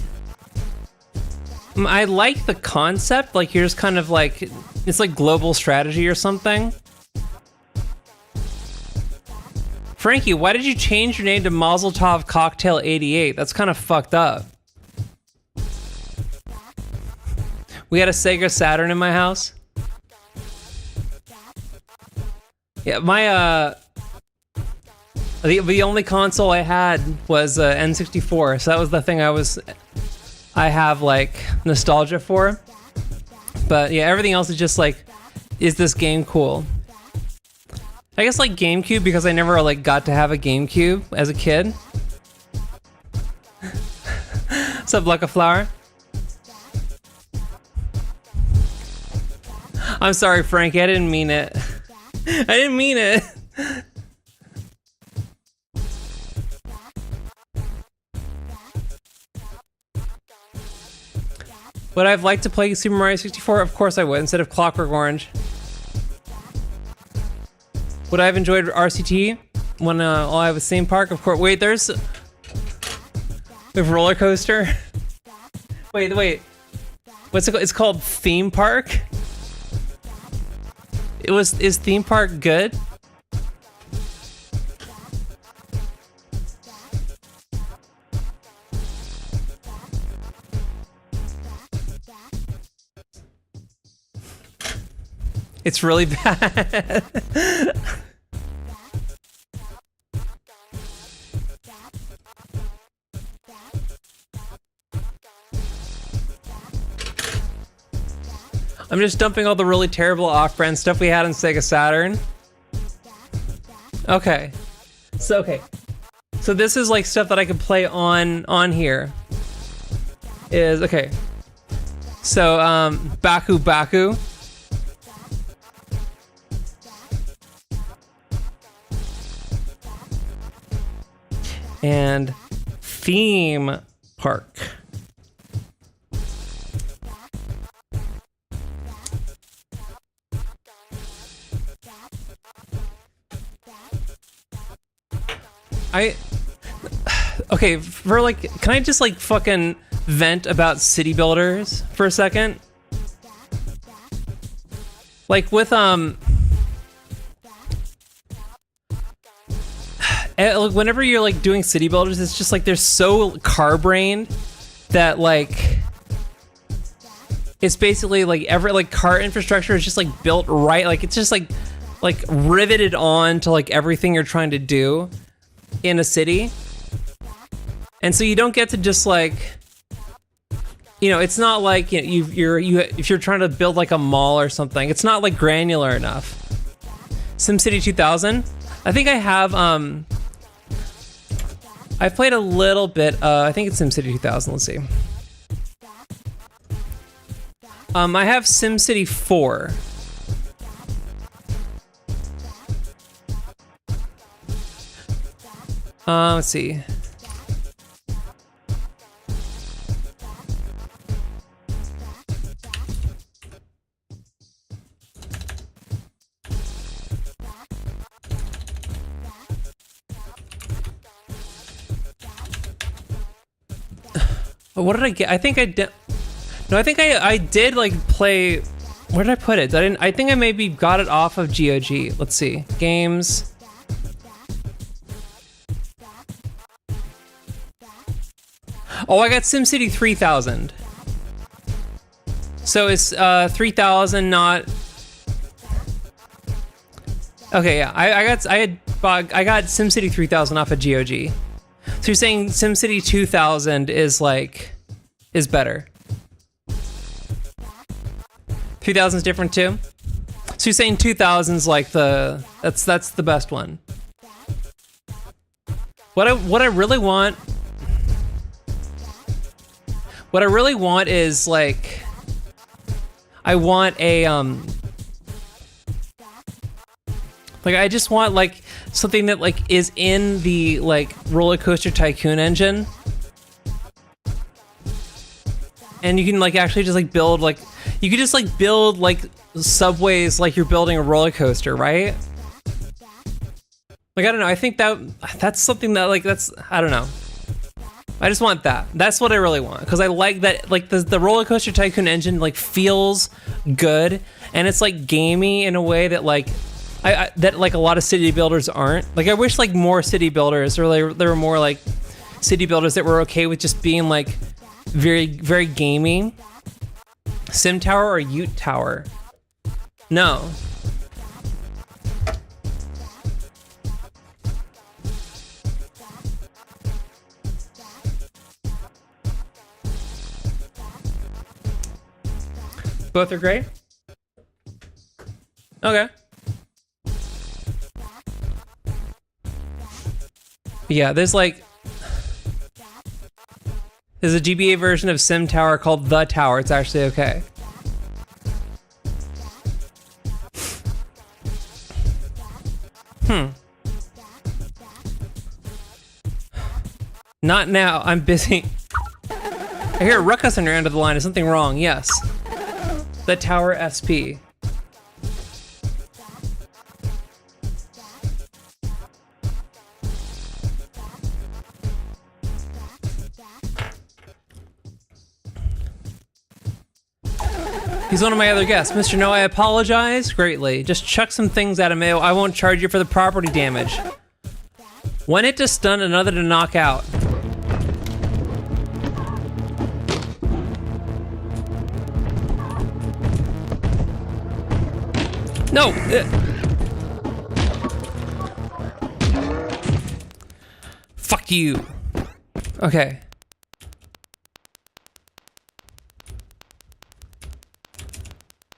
I like the concept, like you're just kind of like... It's like global strategy or something. Frankie, why did you change your name to Mazel Tov Cocktail 88? That's kind of fucked up. We had a Sega Saturn in my house. Yeah, my the only console I had was N64, so that was the thing I have like nostalgia for. But yeah, everything else is just like, is this game cool? I guess like GameCube because I never like got to have a GameCube as a kid. What's up, Luck of Flower? I'm sorry, Frankie, I didn't mean it. I didn't mean it. Would I have liked to play Super Mario 64? Of course I would, instead of Clockwork Orange. Would I have enjoyed RCT when I have a theme park? Of course. Wait, there's roller coaster. Wait. What's it called? It's called Theme Park. Is Theme Park good? It's really bad. I'm just dumping all the really terrible off-brand stuff we had on Sega Saturn. Okay. So this is like stuff that I could play on here. Is okay. So Baku Baku. And Theme Park. Okay, for like, can I just like fucking vent about city builders for a second? Like with whenever you're like doing city builders, it's just like they're so car brained that like it's basically like every like car infrastructure is just like built right, like it's just like riveted on to like everything you're trying to do in a city. And so you don't get to just like, you know, it's not like, you know, if you're trying to build like a mall or something, it's not like granular enough. SimCity 2000, I think I have I've played a little bit. I think it's SimCity 2000. Let's see. I have SimCity 4. Let's see. What did I get? I think I did. No, I think I did like play. Where did I put it? I think I maybe got it off of GOG. Let's see. Games. Oh, I got SimCity 3000. So it's 3000, not. Okay, yeah. I got SimCity 3000 off of GOG. So you're saying SimCity 2000 is better? 3000 is different too? So you're saying 2000's like that's the best one. What I really want is like I want a like I just want like something that like is in the like Roller Coaster Tycoon engine, and you can like actually just like build like you could just like build like subways like you're building a roller coaster, right? Like I don't know, I think that's something that like that's I don't know. I just want that. That's what I really want, because I like that like the Roller Coaster Tycoon engine like feels good, and it's like gamey in a way that like that like a lot of city builders aren't. Like I wish like more city builders, or like there were more like city builders that were okay with just being like very, very gamey. Sim Tower or Ute Tower? No. Both are great? Okay. Yeah, there's a GBA version of Sim Tower called The Tower. It's actually okay. Not now. I'm busy. I hear a ruckus on your end of the line. Is something wrong? Yes. The Tower SP. He's one of my other guests. Mr. No, I apologize greatly. Just chuck some things at him. I won't charge you for the property damage. One hit to stun, another to knock out. No! Fuck you. Okay.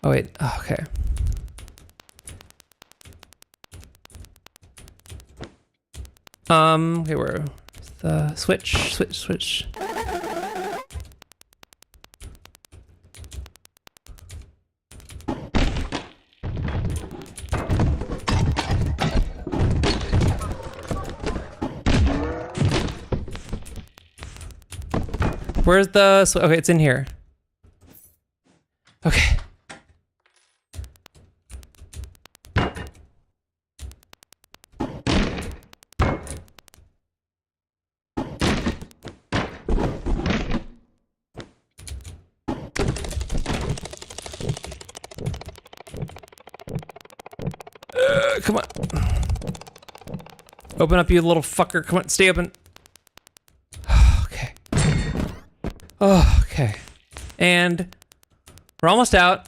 Oh wait, oh, okay. Okay, where's the switch. Where's the, okay, it's in here. Okay. Come on. Open up, you little fucker. Come on, stay open. Okay. Oh, okay. And we're almost out.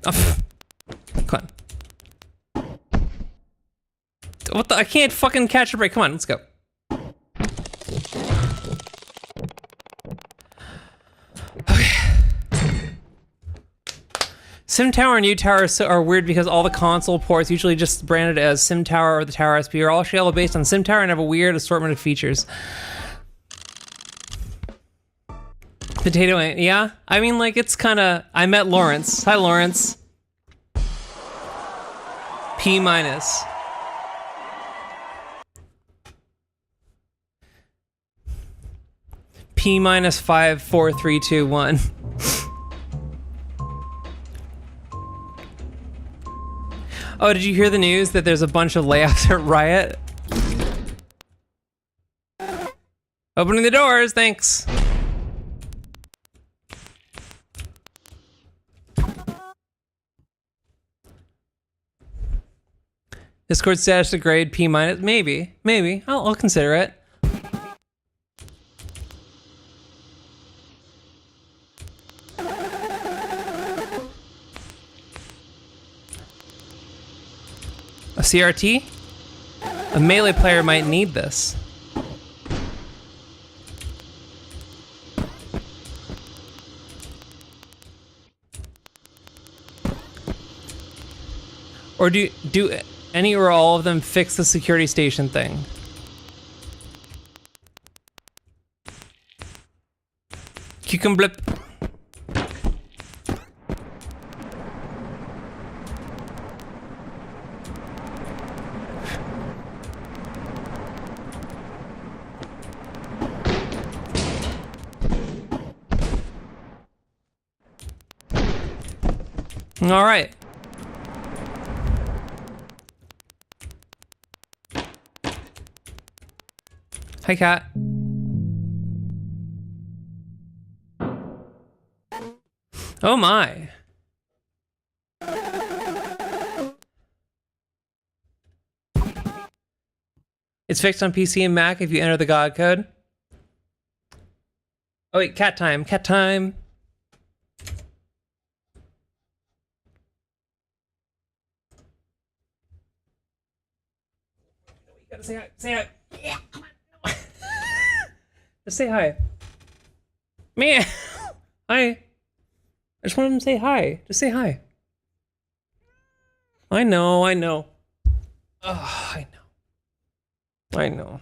Oh, come on. What the? I can't fucking catch a break. Come on, let's go. Sim Tower and U Tower are weird because all the console ports, usually just branded as Sim Tower or the Tower SP, are all Shell based on Sim Tower and have a weird assortment of features. Potato Ant, yeah? I mean, like, it's kind of... I met Lawrence. Hi, Lawrence. P minus. P minus 5, 4, 3, 2, 1. Oh, did you hear the news that there's a bunch of layoffs at Riot? Opening the doors, thanks. Discord status to grade P minus, maybe. I'll consider it. A CRT? A melee player might need this. Or do any or all of them fix the security station thing? Cucumber. All right. Hi, cat. Oh my. It's fixed on PC and Mac if you enter the God code. Oh wait, cat time, cat time. You gotta say hi, say hi. Yeah, come on. Just say hi. Man, hi. I just want him to say hi. Just say hi. I know. Oh, I know.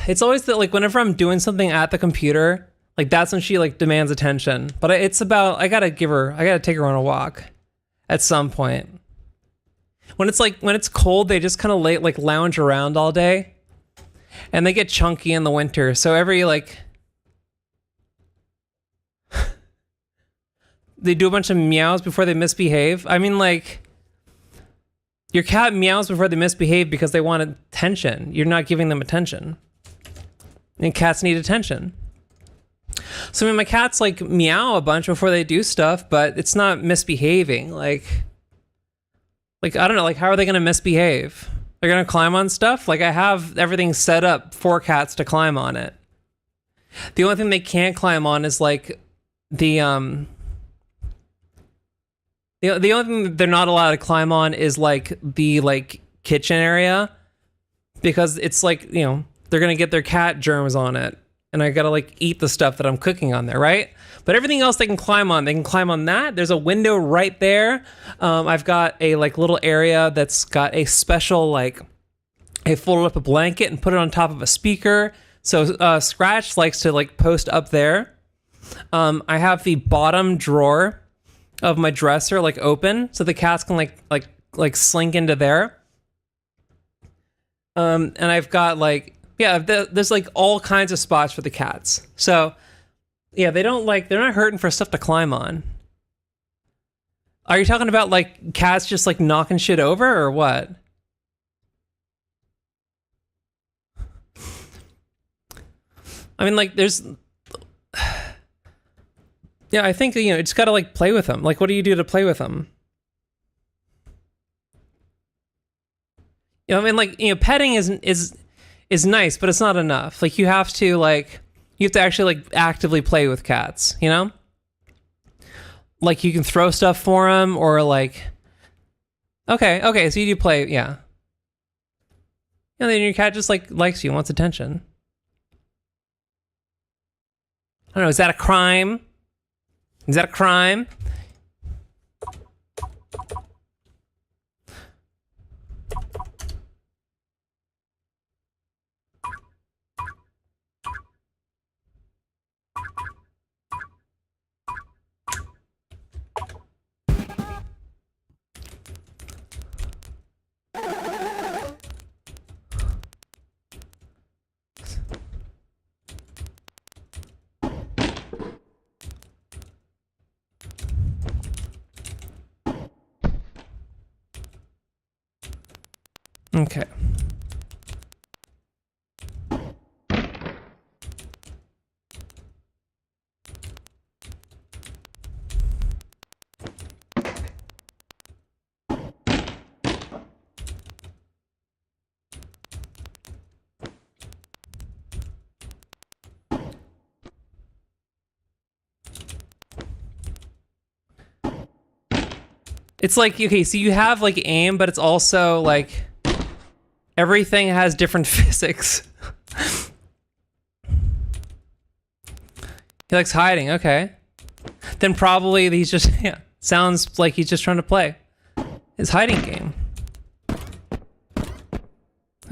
It's always that, like, whenever I'm doing something at the computer, like, that's when she, like, demands attention. But it's about, I gotta take her on a walk at some point. When it's cold, they just kind of like lounge around all day, and they get chunky in the winter. So every, like, they do a bunch of meows before they misbehave. I mean, like, your cat meows before they misbehave because they want attention. You're not giving them attention. And cats need attention. So, I mean, my cats, like, meow a bunch before they do stuff, but it's not misbehaving. Like, Like, I don't know, like, how are they gonna misbehave? They're gonna climb on stuff? Like, I have everything set up for cats to climb on it. The only thing they can't climb on is, like, the only thing they're not allowed to climb on is, like, the, like, kitchen area. Because it's, like, you know, they're gonna get their cat germs on it. And I gotta, like, eat the stuff that I'm cooking on there, right? But everything else they can climb on. They can climb on that. There's a window right there. I've got a, like, little area that's got a special, like, I folded up a blanket and put it on top of a speaker. So Scratch likes to, like, post up there. I have the bottom drawer of my dresser, like, open so the cats can, like slink into there. And I've got, like, yeah, there's, like, all kinds of spots for the cats. So, yeah, they're not hurting for stuff to climb on. Are you talking about, like, cats just, like, knocking shit over or what? I mean, like, there's... Yeah, I think, you know, you just gotta, like, play with them. Like, what do you do to play with them? You know, I mean, like, you know, petting is nice, but it's not enough. Like, you have to actually, like, actively play with cats, you know? Like, you can throw stuff for them, or, like... Okay, so you do play, yeah. And then your cat just, like, likes you and wants attention. I don't know, is that a crime? Is that a crime? Okay. It's like, okay, so you have, like, aim, but it's also, like, everything has different physics. He likes hiding, okay. Then probably he's just, yeah, sounds like he's just trying to play his hiding game.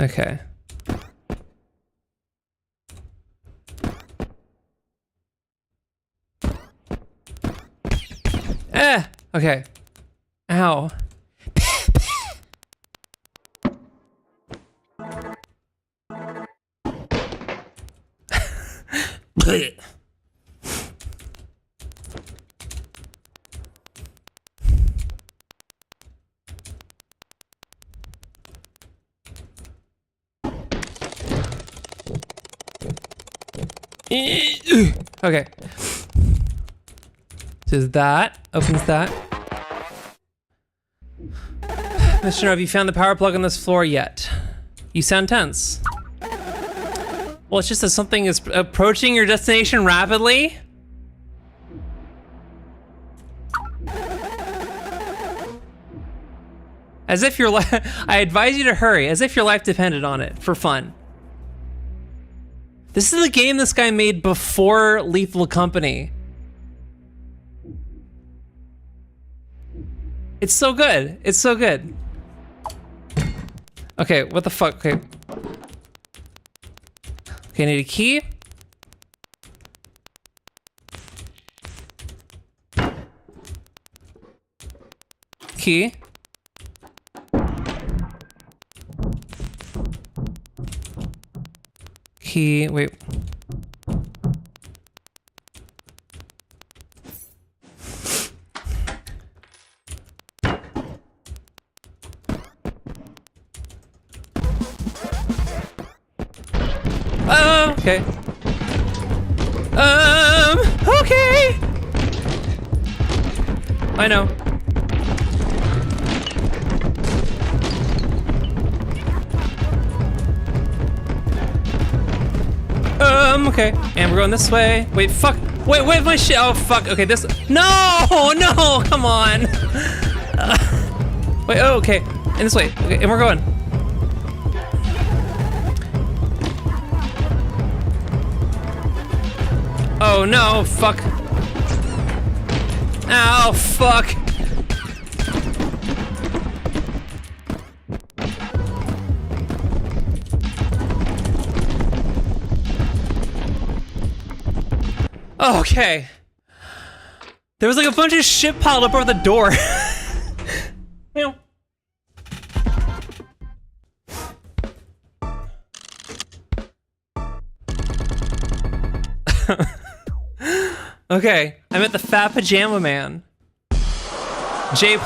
Okay. Okay. Ow. Okay. So that opens that. Mr. No, have you found the power plug on this floor yet? You sound tense. Well, it's just that something is approaching your destination rapidly. As if your life, I advise you to hurry, as if your life depended on it, for fun. This is the game this guy made before Lethal Company. It's so good. It's so good. Okay, what the fuck? Okay. Okay, I need a key. Key. Key, wait. Okay. Okay. I know. Okay. And we're going this way. Wait, fuck. Wait, my shit. Oh, fuck. Okay, this. No, no, come on. Wait, oh, okay. And this way. Okay, and we're going. Oh, no, fuck. Ow, fuck. Okay. There was like a bunch of shit piled up over the door. Meow. Okay, I'm at the Fat Pajama Man. J+.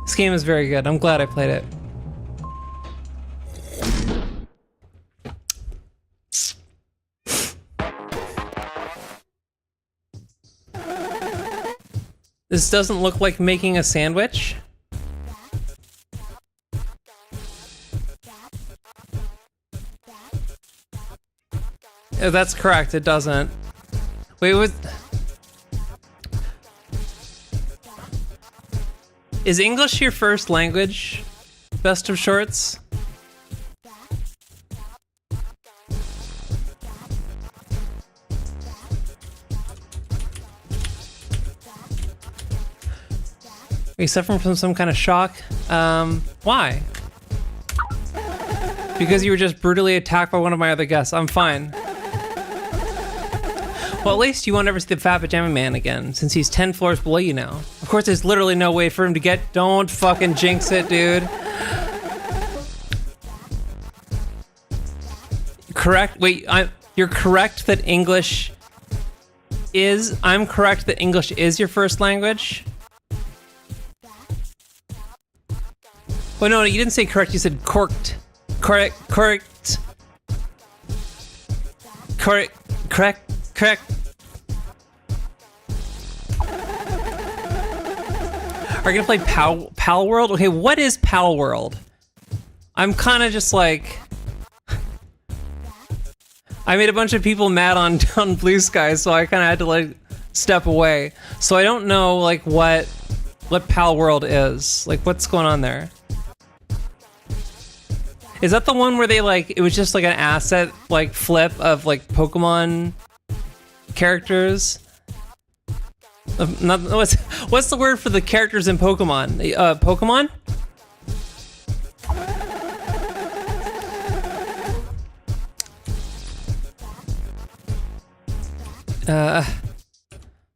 This game is very good. I'm glad I played it. This doesn't look like making a sandwich. Oh, that's correct, it doesn't. Wait, what? Is English your first language? Best of Shorts? Are you suffering from some kind of shock? Why? Because you were just brutally attacked by one of my other guests. I'm fine. Well, at least you won't ever see the Fat Pajama Man again, since he's 10 floors below you now. Of course, there's literally no way for him to get... Don't fucking jinx it, dude. Correct? Wait, you're correct that English is... I'm correct that English is your first language? Oh, no, you didn't say correct, you said corked. Correct. Correct. Are you gonna play Pal World? Okay, what is Pal World? I'm kind of just like... I made a bunch of people mad on Blue Sky, so I kind of had to like step away. So I don't know like what Pal World is. Like, what's going on there? Is that the one where they like, it was just like an asset like flip of like Pokemon characters? What's the word for the characters in Pokemon? Pokemon?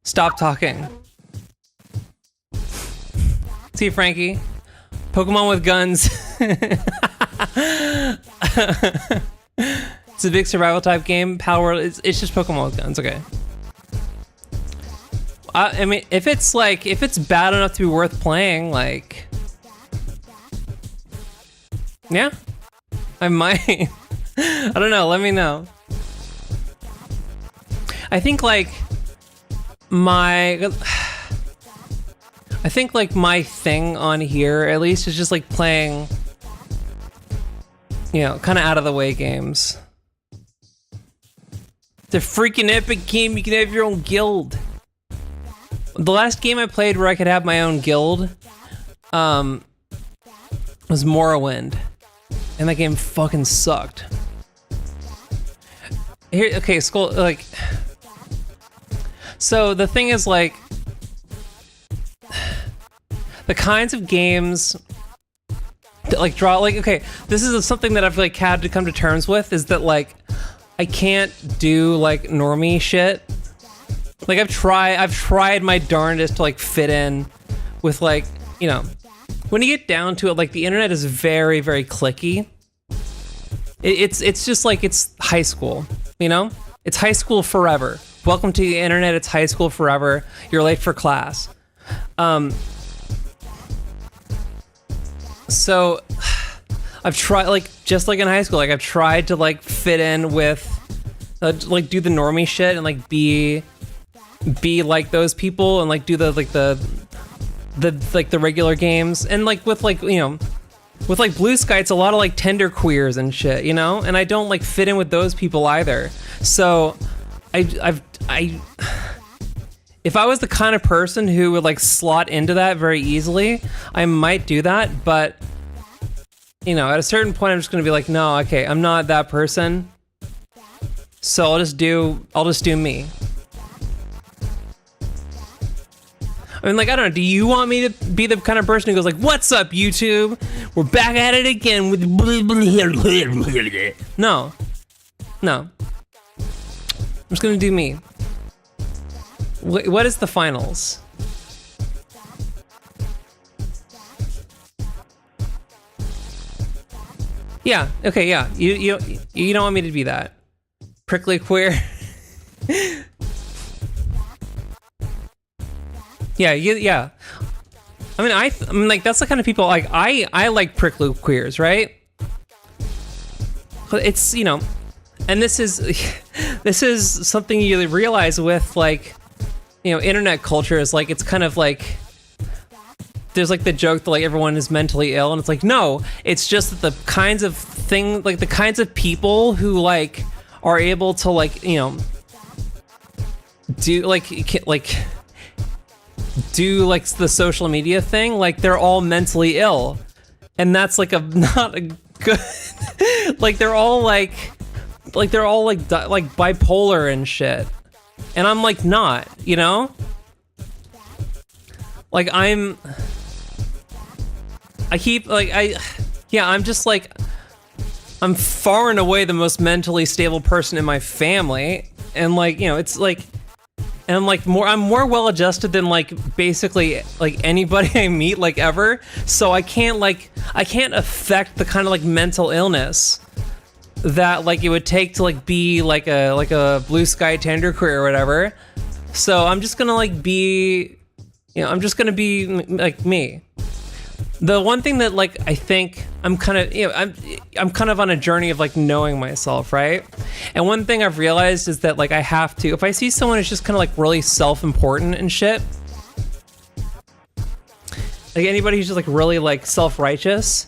Stop talking. See, Frankie. Pokemon with guns. It's a big survival type game. Power World, it's just Pokemon with guns. Okay. I mean, if it's bad enough to be worth playing, like, yeah, I might. I don't know. Let me know. I think like my thing on here, at least, is just like playing, you know, kind of out of the way games. It's a freaking epic game. You can have your own guild. The last game I played where I could have my own guild was Morrowind, and that game fucking sucked. Here, okay, Skull, like, so the thing is, like, the kinds of games that like draw, like, okay, this is something that I've like had to come to terms with, is that like I can't do like normie shit. Like I've tried my darndest to like fit in with, like, you know, when you get down to it, like the internet is very, very clicky. It's just like, it's high school, you know? It's high school forever. Welcome to the internet, it's high school forever. You're late for class. So I've tried, like, just like in high school, like I've tried to like fit in with like do the normie shit and like be like those people and like do the like the regular games, and like with like, you know, with like Blue Sky, it's a lot of like tender queers and shit, you know, and I don't like fit in with those people either. So if I was the kind of person who would like slot into that very easily, I might do that. But, you know, at a certain point, I'm just going to be like, no, okay, I'm not that person. So I'll just do me. I mean, like, I don't know, do you want me to be the kind of person who goes like, what's up, YouTube? We're back at it again with No. I'm just going to do me. What is the finals? Yeah. Okay. Yeah. You don't want me to be that prickly queer. Yeah. Yeah. I mean, I'm like, that's the kind of people like I like prickly queers, right? But it's, you know, and this is something you realize with like, you know, internet culture is like, it's kind of like, there's like the joke that like everyone is mentally ill, and it's like, no, it's just that the kinds of thing, like the kinds of people who like are able to like, you know, do the social media thing, like they're all mentally ill, and that's like not a good like they're all like bipolar and shit. And I'm like not, you know? Like I'm just like, I'm far and away the most mentally stable person in my family. And like, you know, it's like, and I'm more well adjusted than like basically like anybody I meet like ever. So I can't affect the kind of like mental illness that like it would take to like be like a Blue Sky tender queer or whatever. So I'm just gonna like be, you know, I'm just gonna be like me. The one thing that like I think I'm kind of, you know, I'm kind of on a journey of like knowing myself, right? And one thing I've realized is that like I have to, if I see someone who's just kind of like really self-important and shit, like anybody who's just like really like self-righteous,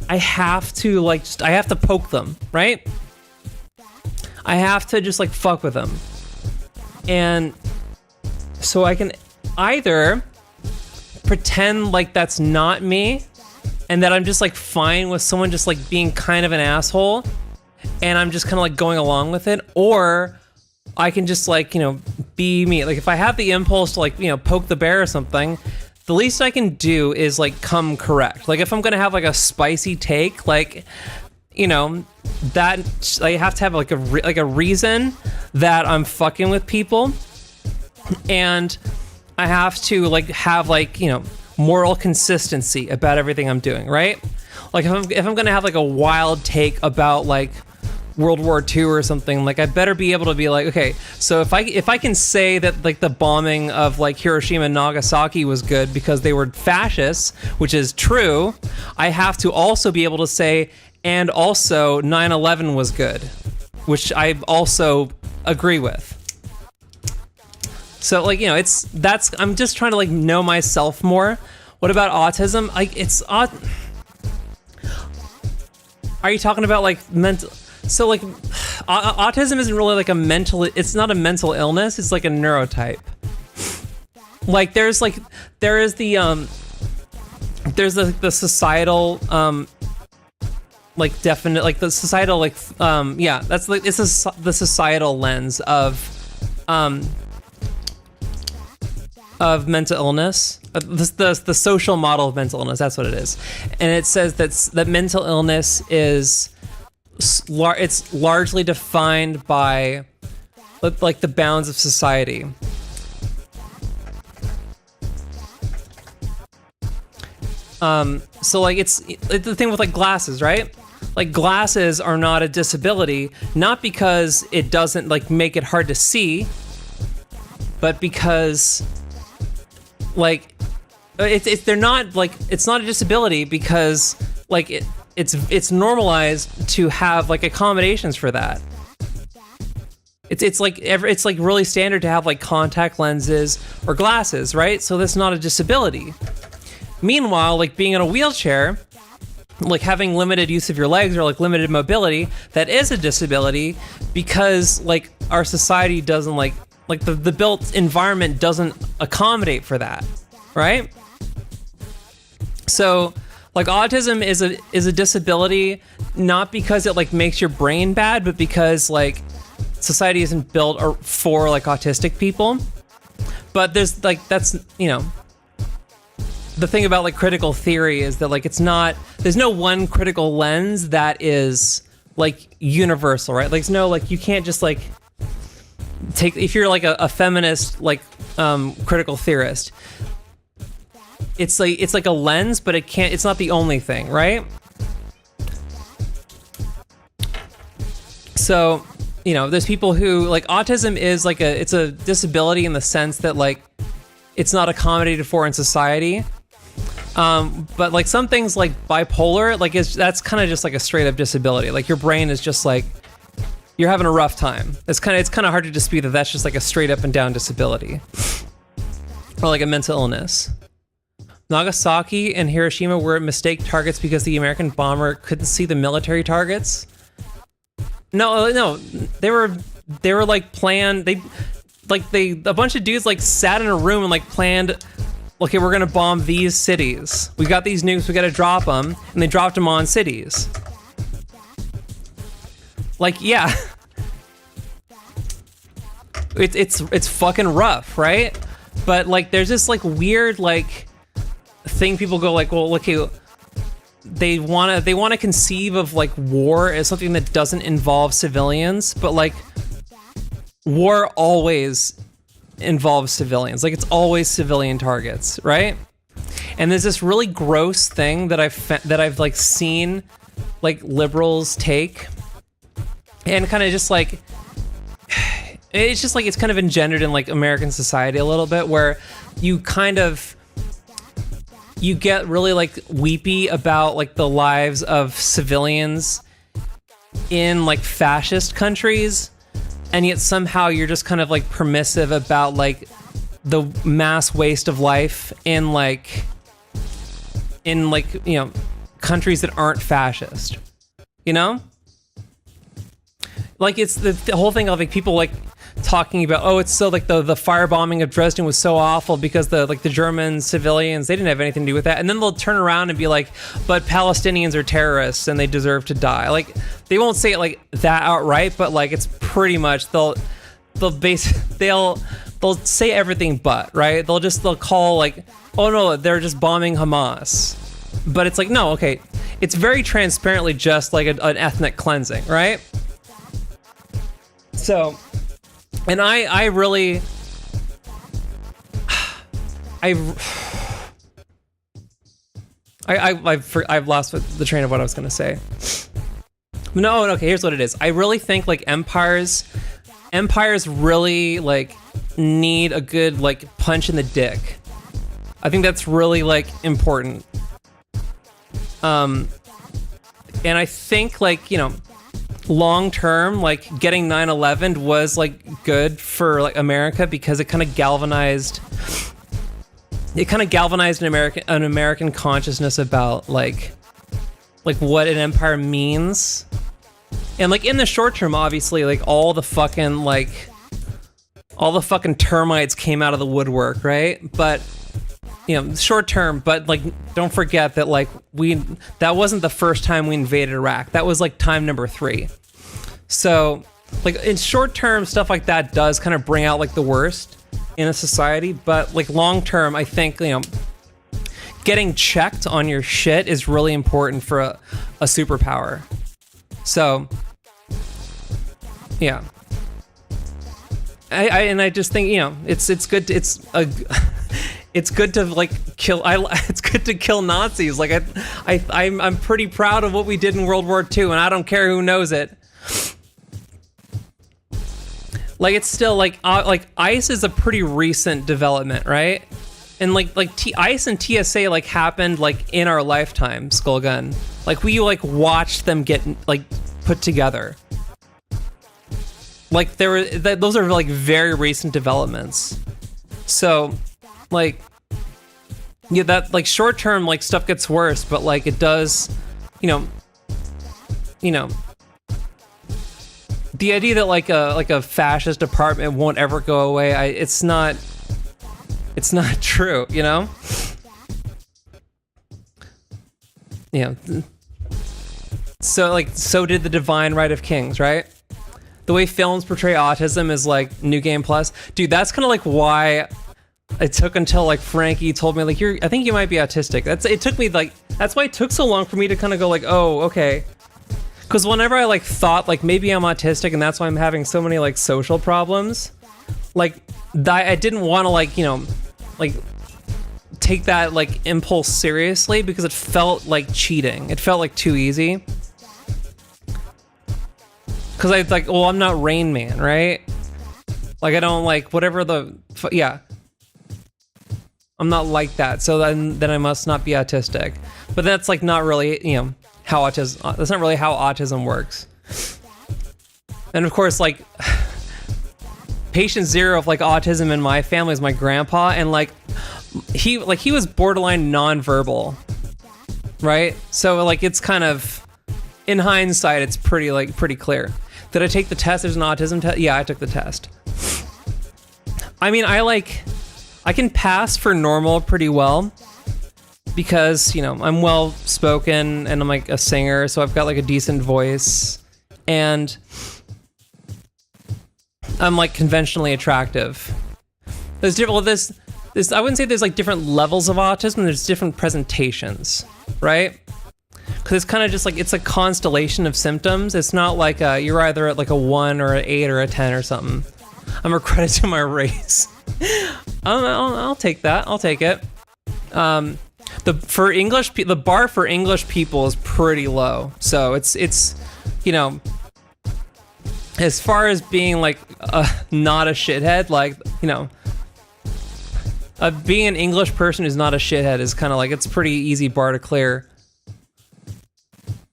I have to like, I have to poke them, right? I have to just like fuck with them. And so I can either pretend like that's not me and that I'm just like fine with someone just like being kind of an asshole and I'm just kind of like going along with it, or I can just like, you know, be me. Like if I have the impulse to like, you know, poke the bear or something, the least I can do is like come correct. Like if I'm gonna have like a spicy take, like, you know, that I have to have like a reason that I'm fucking with people, and I have to like have like, you know, moral consistency about everything I'm doing, right? Like if I'm gonna have like a wild take about like World War II or something, like I better be able to be like, okay, so if I can say that like the bombing of like Hiroshima and Nagasaki was good because they were fascists, which is true, I have to also be able to say, and also 9/11 was good, which I also agree with. So like, you know, I'm just trying to like know myself more. What about autism? Like it's are you talking about like mental? So like autism isn't really like it's not a mental illness, it's like a neurotype. Like there's the societal like definite, like the societal like yeah, that's like it's the societal lens of mental illness, the social model of mental illness, that's what it is. And it says that mental illness is it's largely defined by like the bounds of society. So like it's the thing with like glasses, right? Like glasses are not a disability, not because it doesn't like make it hard to see, but because like they're not like, it's not a disability because like it's normalized to have like accommodations for that. It's like really standard to have like contact lenses or glasses, right? So that's not a disability. Meanwhile, like being in a wheelchair, like having limited use of your legs or like limited mobility, that is a disability because like our society doesn't like the built environment doesn't accommodate for that, right? So like autism is a disability not because it like makes your brain bad, but because like society isn't built for like autistic people. But there's like, that's, you know, the thing about like critical theory is that like there's no one critical lens that is like universal, right? Like, no, like you can't just like if you're like a feminist like critical theorist, it's like a lens, but it's not the only thing, right? So, you know, there's people who like autism is like it's a disability in the sense that like it's not accommodated for in society. But like some things like bipolar, like that's kind of just like a straight up disability. Like your brain is just like, you're having a rough time. It's kind of hard to dispute that that's just like a straight up and down disability. Or like a mental illness. Nagasaki and Hiroshima were mistake targets because the American bomber couldn't see the military targets. No, they were like planned. A bunch of dudes like sat in a room and like planned, okay, we're gonna bomb these cities. We got these nukes, we gotta drop them, and they dropped them on cities. Like, yeah, it's fucking rough, right? But like, there's this like weird like thing people go like, well, look, they want to conceive of like war as something that doesn't involve civilians, but like war always involves civilians. Like it's always civilian targets, right? And there's this really gross thing that I've like seen like liberals take and kind of just like, it's just like it's kind of engendered in like American society a little bit, where you get really like weepy about like the lives of civilians in like fascist countries, and yet somehow you're just kind of like permissive about like the mass waste of life in like you know, countries that aren't fascist, you know? Like it's the whole thing of like people like talking about, oh, it's so like the firebombing of Dresden was so awful because the German civilians, they didn't have anything to do with that. And then they'll turn around and be like, but Palestinians are terrorists and they deserve to die. Like they won't say it like that outright, but like it's pretty much they'll say everything but, right? They'll call like, oh no, they're just bombing Hamas. But it's like, no, okay, it's very transparently just like an ethnic cleansing, right? So, and I've lost the train of what I was gonna say. No, okay, here's what it is. I really think like empires really like need a good like punch in the dick. I think that's really like important. And I think like, you know, long term, like getting 9/11 was like good for like America because it kind of galvanized an American consciousness about like what an empire means. And like in the short term, obviously, like all the fucking termites came out of the woodwork, right? But you know, short term, but like don't forget that like that wasn't the first time we invaded Iraq. That was like time number 3. So like in short term, stuff like that does kind of bring out like the worst in a society, but like long term, I think, you know, getting checked on your shit is really important for a superpower. So yeah, I just think, you know, it's good to like kill. It's good to kill Nazis. Like I'm pretty proud of what we did in World War II, and I don't care who knows it. Like it's still like ICE is a pretty recent development, right? And like ICE and TSA like happened like in our lifetime, Skullgun. Like we like watched them get like put together. Like those are like very recent developments. So like, yeah, that like short term like stuff gets worse, but like it does, you know, the idea that like a fascist department won't ever go away, it's not true, you know? Yeah. So did the Divine Right of Kings, right? The way films portray autism is like New Game Plus. Dude, that's kind of like why it took until like Frankie told me like I think you might be autistic. That's why it took so long for me to kind of go like, oh, okay. Because whenever I like thought like maybe I'm autistic and that's why I'm having so many like social problems, like I didn't want to like, you know, like take that like impulse seriously because it felt like cheating. It felt like too easy. Because I like, well, I'm not Rain Man, right? Like I don't like whatever yeah. I'm not like that, so then I must not be autistic. But that's like not really, you know, that's not really how autism works. And of course, like patient zero of like autism in my family is my grandpa, and like he was borderline nonverbal, right? So like it's kind of, in hindsight, it's pretty clear. Did I take the test? There's an autism test. Yeah, I took the test. I mean, I can pass for normal pretty well because, you know, I'm well spoken and I'm like a singer, so I've got like a decent voice and I'm like conventionally attractive. There's different, well, this I wouldn't say there's like different levels of autism, there's different presentations, right? Because it's kind of just like, it's a constellation of symptoms. It's not like you're either at like a 1 or an 8 or a 10 or something. I'm a credit to my race. I'll take that. I'll take it. The bar for English people is pretty low. So it's you know, as far as being like not a shithead, like, you know, being an English person who's not a shithead is kind of like, it's a pretty easy bar to clear.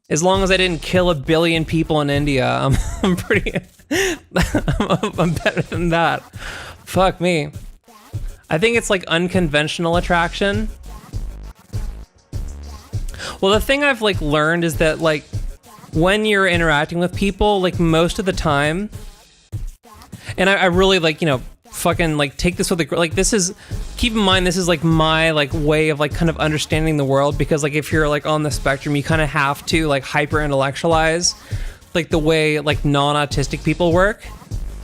As long as I didn't kill 1 billion people in India, I'm pretty. I'm better than that. Fuck me. I think it's like unconventional attraction. Well, the thing I've like learned is that like when you're interacting with people, like most of the time, and I really like, you know, fucking like take this with a, like this is, keep in mind this is like my like way of like kind of understanding the world, because like if you're like on the spectrum, you kind of have to like hyper intellectualize like the way like non-autistic people work,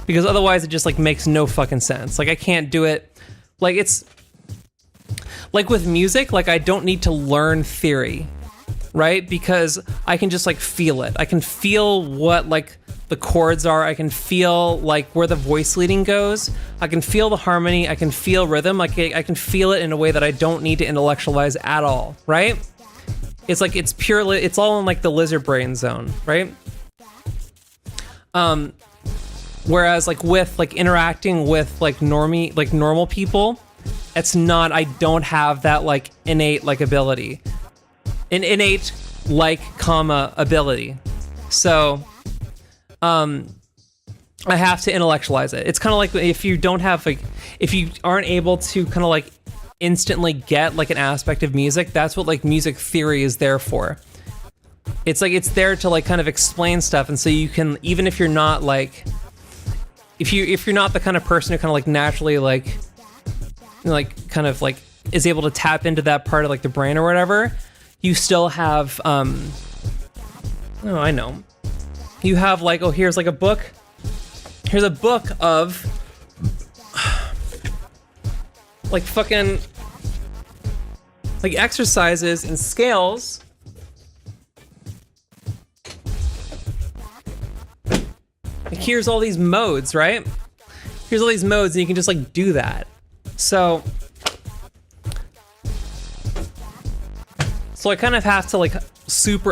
because otherwise it just like makes no fucking sense. Like I can't do it. Like it's like with music, like I don't need to learn theory, right? Because I can just like feel it. I can feel what like the chords are. I can feel like where the voice leading goes. I can feel the harmony. I can feel rhythm. Like I can feel it in a way that I don't need to intellectualize at all, right? It's like it's purely, it's all in like the lizard brain zone, right? Whereas like with like interacting with like normal people, it's not, I don't have that like innate like ability, an innate like comma ability. So I have to intellectualize it. It's kind of like if you don't have like, if you aren't able to kind of like instantly get like an aspect of music, that's what like music theory is there for. It's like, it's there to like kind of explain stuff. And so you can, even if you're not like, if you're not the kind of person who kind of like naturally like, you know, like kind of like is able to tap into that part of like the brain or whatever, you still have, oh, I know. You have like, oh, here's like a book. Here's a book of like fucking like exercises and scales. Like here's all these modes, right? Here's all these modes and you can just like do that. So I kind of have to like I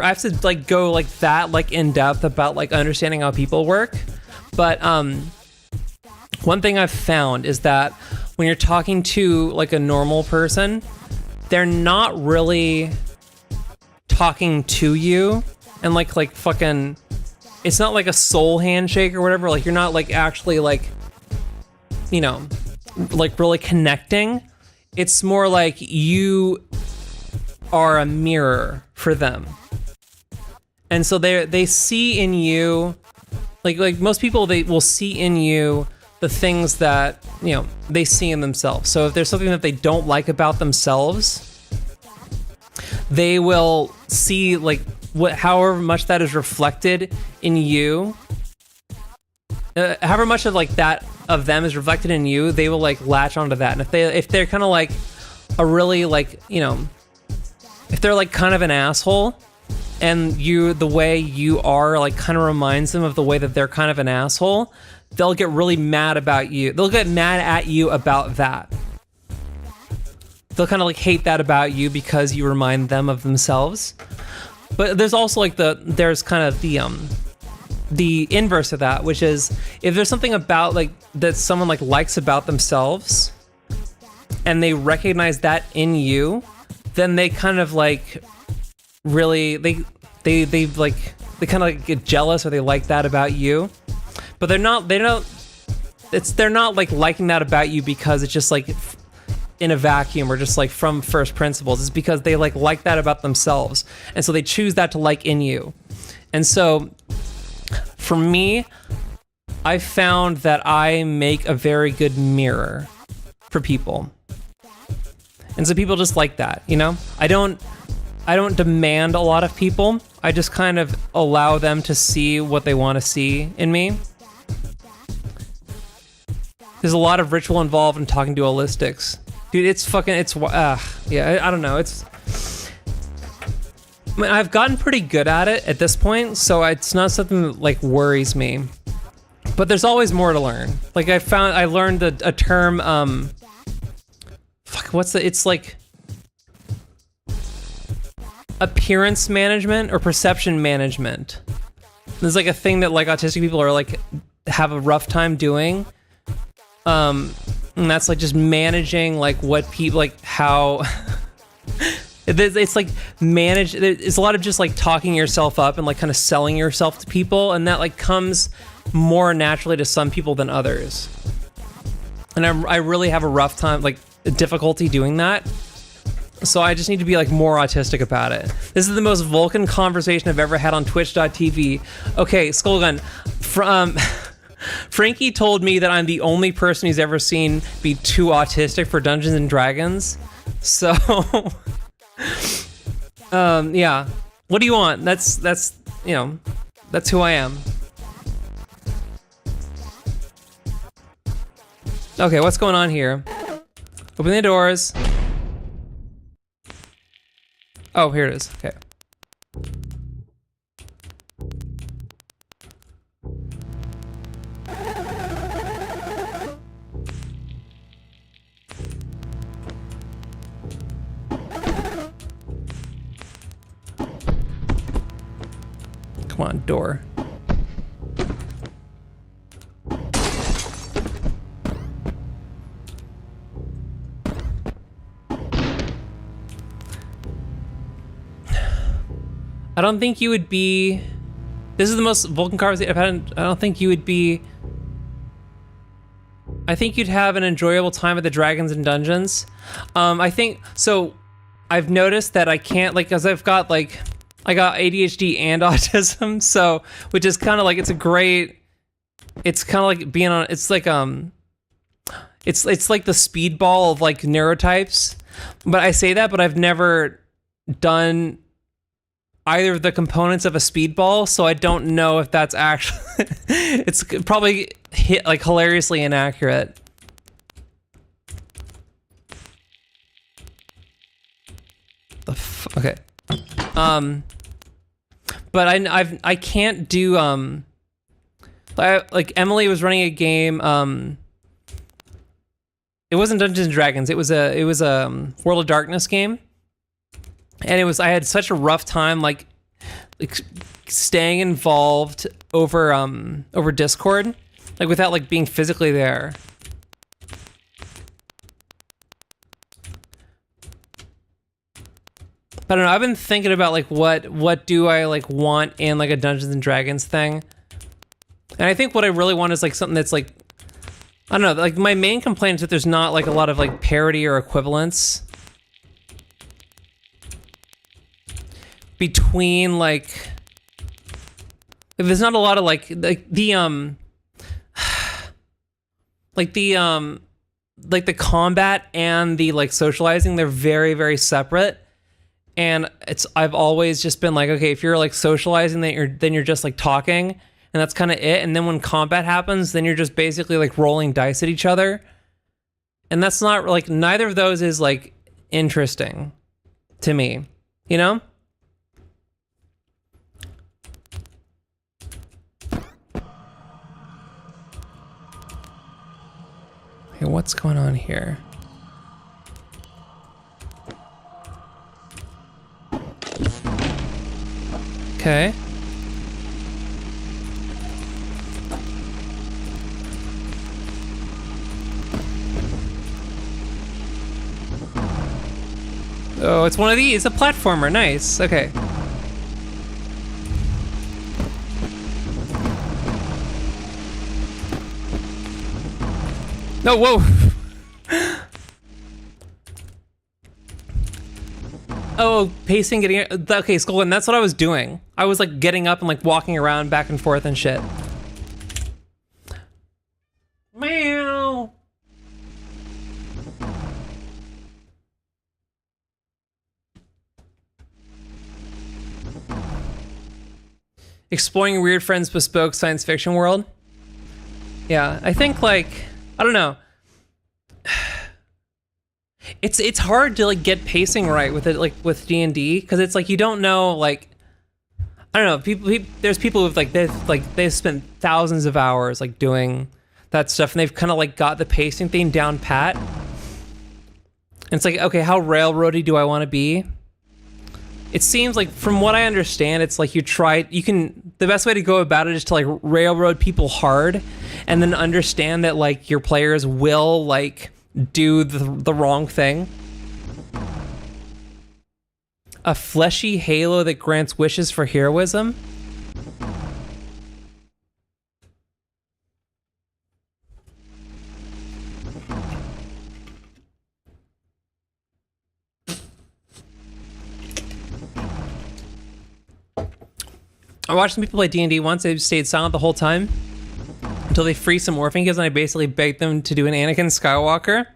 have to like go like that like in depth about like understanding how people work. But one thing I've found is that when you're talking to like a normal person, they're not really talking to you and like fucking it's not like a soul handshake or whatever. Like you're not like actually like, you know, like really connecting. It's more like you are a mirror for them. And so they see in you, like most people, they will see in you the things that, you know, they see in themselves. So if there's something that they don't like about themselves, they will see like however much that is reflected in you, however much of like that of them is reflected in you, they will like latch onto that. And if they're kind of like a really like, you know, if they're like kind of an asshole, and the way you are like kind of reminds them of the way that they're kind of an asshole, they'll get really mad about you. They'll get mad at you about that. They'll kind of like hate that about you because you remind them of themselves. But there's also like there's kind of the inverse of that, which is if there's something about like that someone like likes about themselves and they recognize that in you, then they kind of like really they kind of like get jealous, or they like that about you. But they're not like liking that about you because it's just like in a vacuum or just like from first principles. It's because they like that about themselves, and so they choose that to like in you. And so for me, I found that I make a very good mirror for people, and so people just like that, you know. I don't demand a lot of people. I just kind of allow them to see what they want to see in me. There's a lot of ritual involved in talking to holistics. Dude, yeah, I don't know. I mean, I've gotten pretty good at it at this point, so it's not something that like worries me. But there's always more to learn. Like I learned a term, it's like appearance management or perception management. There's like a thing that like autistic people are like have a rough time doing. And that's like just managing like what people like how it's like it's a lot of just like talking yourself up and like kind of selling yourself to people, and that like comes more naturally to some people than others. And I really have a rough time, like difficulty doing that. So I just need to be like more autistic about it. This is the most Vulcan conversation I've ever had on Twitch.tv. Okay, Skullgun, Frankie told me that I'm the only person he's ever seen be too autistic for Dungeons and Dragons. So, yeah. What do you want? That's you know, that's who I am. Okay, what's going on here? Open the doors. Oh, here it is. Okay. Come on, door. I don't think you would be... This is the most Vulcan conversation I've had. I don't think you would be... I think you'd have an enjoyable time at the Dragons and Dungeons. I think... So, I've noticed that I can't, like, because I've got, like... I got ADHD and autism, so... Which is kind of like, it's a great... It's kind of like being on... It's like, It's like the speedball of, like, neurotypes. But I say that, but I've never done... either of the components of a speedball, so I don't know if that's actually... It's probably like hilariously inaccurate. Okay. But I can't do like Emily was running a game. It wasn't Dungeons and Dragons. It was a World of Darkness game. And I had such a rough time, like staying involved over Discord, like without like being physically there. I don't know. I've been thinking about like what do I like want in like a Dungeons and Dragons thing, and I think what I really want is like something that's like, I don't know. Like my main complaint is that there's not like a lot of like parity or equivalence between like there's not a lot of like the like the combat and the like socializing, they're very, very separate. And I've always just been like, okay, if you're like socializing, then you're just like talking, and that's kind of it. And then when combat happens, then you're just basically like rolling dice at each other. And that's not like, neither of those is like interesting to me, you know? Hey, what's going on here? Okay. Oh, it's one of these. A platformer. Nice. Okay. No, whoa. Oh, pacing, getting it. Okay, Skull, and that's what I was doing. I was like getting up and like walking around back and forth and shit. Meow. Exploring Weird Friends bespoke science fiction world. Yeah, I think like, I don't know. It's hard to like get pacing right with it, like with D&D, because it's like you don't know, like, I don't know, people there's people who've like they've spent thousands of hours like doing that stuff, and they've kind of like got the pacing thing down pat. And it's like, okay, how railroady do I want to be? It seems like, from what I understand, it's like the best way to go about it is to like railroad people hard, and then understand that like your players will like do the wrong thing. A fleshy halo that grants wishes for heroism. I watched some people play D&D once. They stayed silent the whole time until they free some orphan kids, and I basically begged them to do an Anakin Skywalker.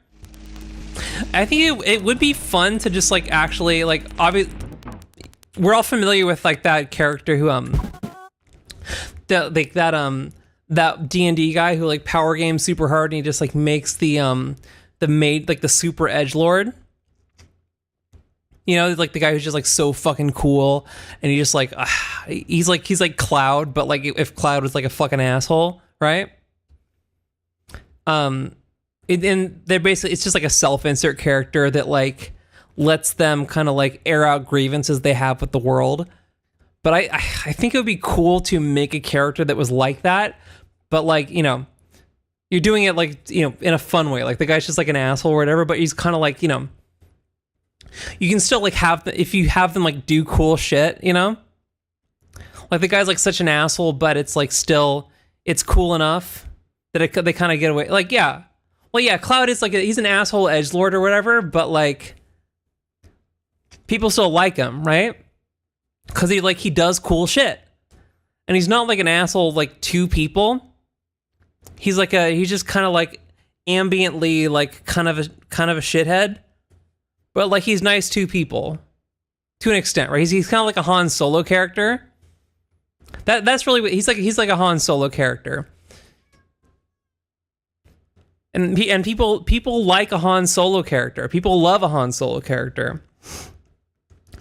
I think it would be fun to just like actually like, obviously we're all familiar with like that character who that D&D guy who like power games super hard, and he just like makes the maid like the super edgelord. You know, like the guy who's just like so fucking cool, and he just like he's like Cloud, but like if Cloud was like a fucking asshole, right? And they're basically, it's just like a self-insert character that like lets them kind of like air out grievances they have with the world. But I think it would be cool to make a character that was like that, but like, you know, you're doing it like, you know, in a fun way. Like the guy's just like an asshole or whatever, but he's kind of like, you know, you can still like have if you have them like do cool shit, you know, like the guy's like such an asshole, but it's like still, it's cool enough that they kind of get away. Like, yeah, well, yeah, Cloud is like he's an asshole edgelord or whatever, but like people still like him, right? Because he does cool shit, and he's not like an asshole like to people. He's just kind of like ambiently like kind of a shithead, but like he's nice to people to an extent, right? He's kind of like a Han Solo character. That's really what he's like a Han Solo character. And people like a Han Solo character. People love a Han Solo character.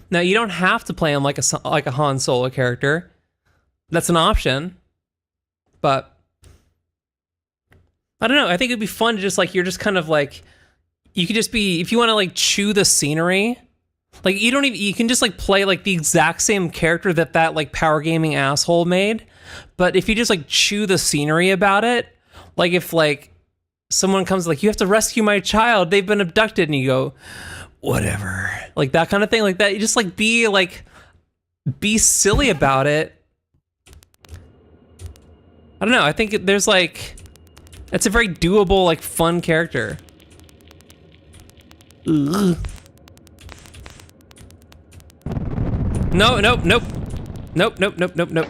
Now you don't have to play him like a Han Solo character. That's an option, but I don't know. I think it'd be fun to just like, you're just kind of like, you could just be, if you want to like chew the scenery, like you can just like play like the exact same character that like power gaming asshole made, but if you just like chew the scenery about it, like if like someone comes like, you have to rescue my child, they've been abducted, and you go, whatever. Like that kind of thing, like that. You just like, be silly about it. I don't know, I think there's like, it's a very doable, like fun character. Ugh. No, nope, nope. Nope, nope, nope, nope, nope.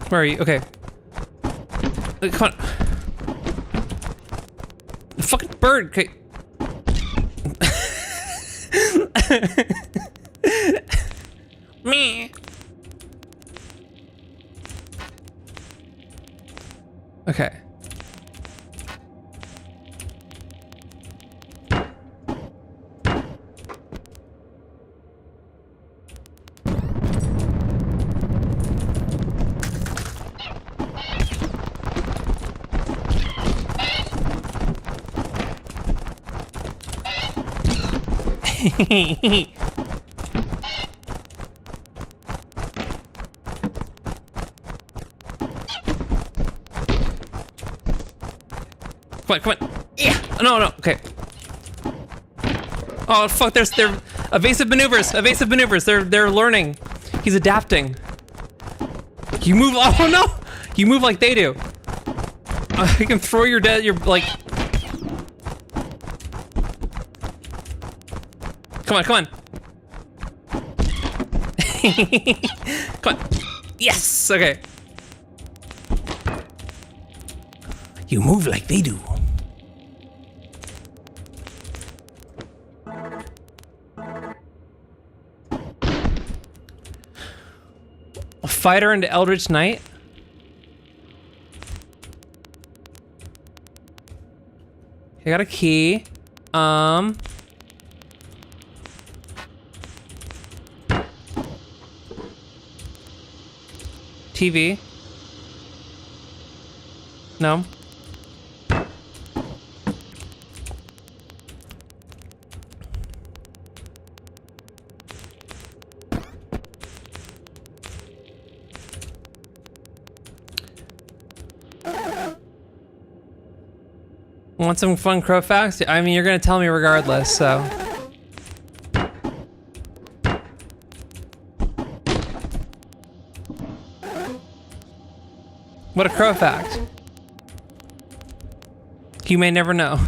Where are you? Okay. Come on. The fucking bird. Okay. Me. Okay. Come on, come on. Yeah. No, no. Okay. Oh fuck! They're evasive maneuvers. Evasive maneuvers. They're learning. He's adapting. You move. Oh no! You move like they do. You can throw your like. Come on, come on. Come on. Yes. Okay. You move like they do. A fighter into Eldritch Knight. I got a key. TV. No. Want some fun crow facts? I mean, you're gonna tell me regardless, so. What a crow fact. You may never know.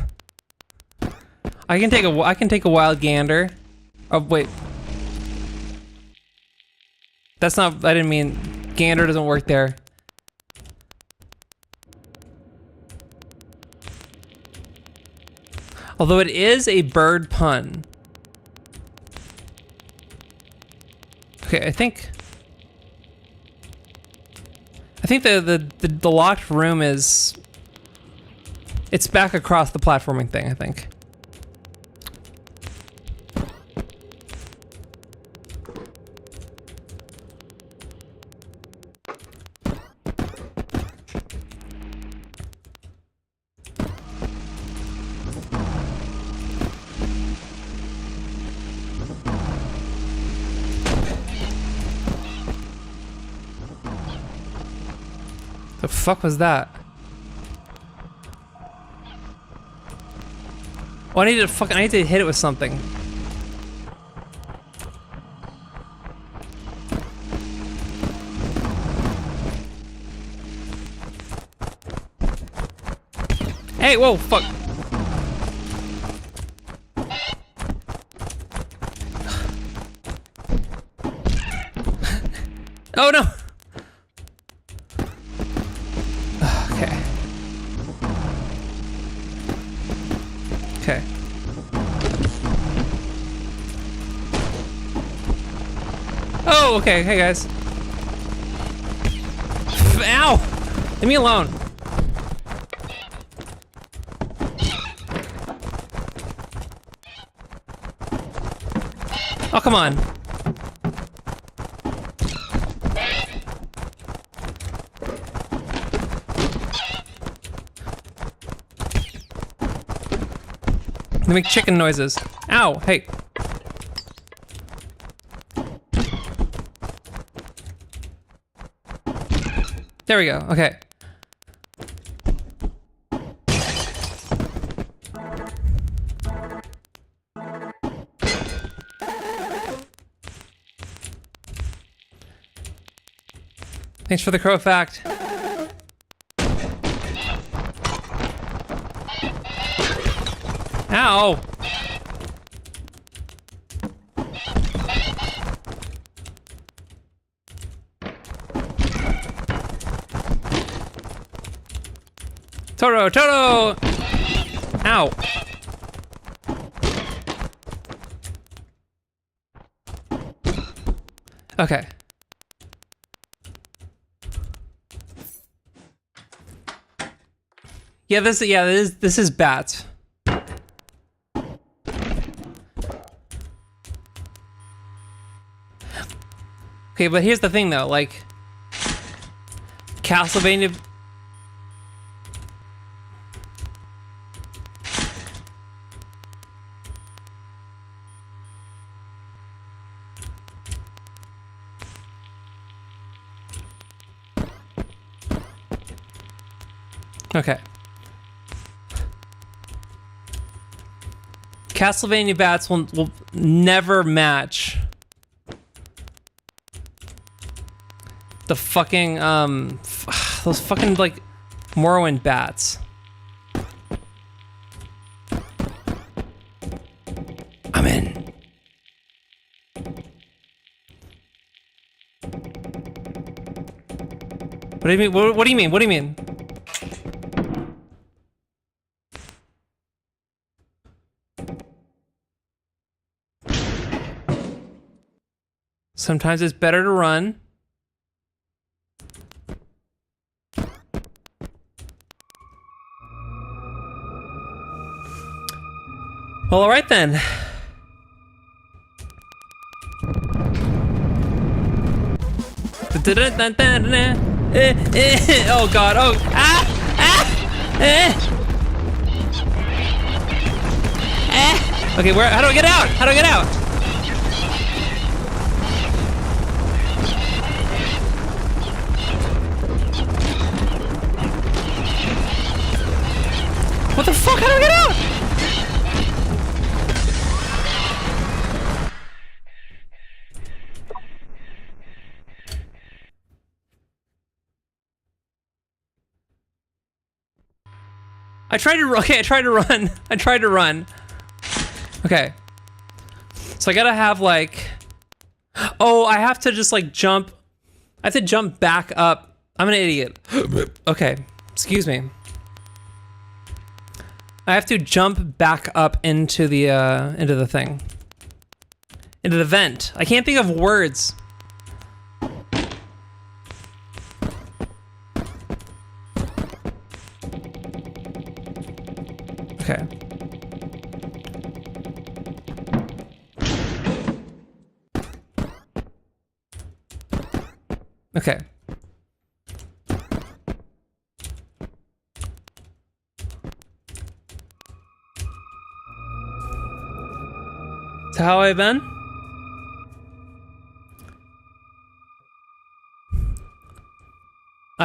I can take a wild gander. Oh wait. That's not, I didn't mean, gander doesn't work there. Although it is a bird pun. Okay, I think the locked room is, it's back across the platforming thing, I think. The fuck was that? Oh, I need to hit it with something. Hey, whoa, fuck. Oh no. Okay. Oh, okay. Hey, guys. Ow! Leave me alone. Oh, come on. They make chicken noises. Ow, hey. There we go. Okay. Thanks for the crow fact. Ow! Toro! Toro! Ow! Okay. Yeah, this is bats. Okay, but here's the thing though, like Castlevania. Okay. Castlevania bats will never match the fucking those fucking like Morrowind bats. I'm in. What do you mean? What do you mean? What do you mean? Sometimes it's better to run. Well, all right then. Oh God! Oh! Ah! Ah! Okay, where? How do I get out? How do I get out? What the fuck? How do I get out? I tried to run. I tried to run. Okay. So I gotta have like, oh, I have to just like jump. I have to jump back up. I'm an idiot. Okay, excuse me. I have to jump back up into the thing. Into the vent. I can't think of words. Okay. Okay. So how have I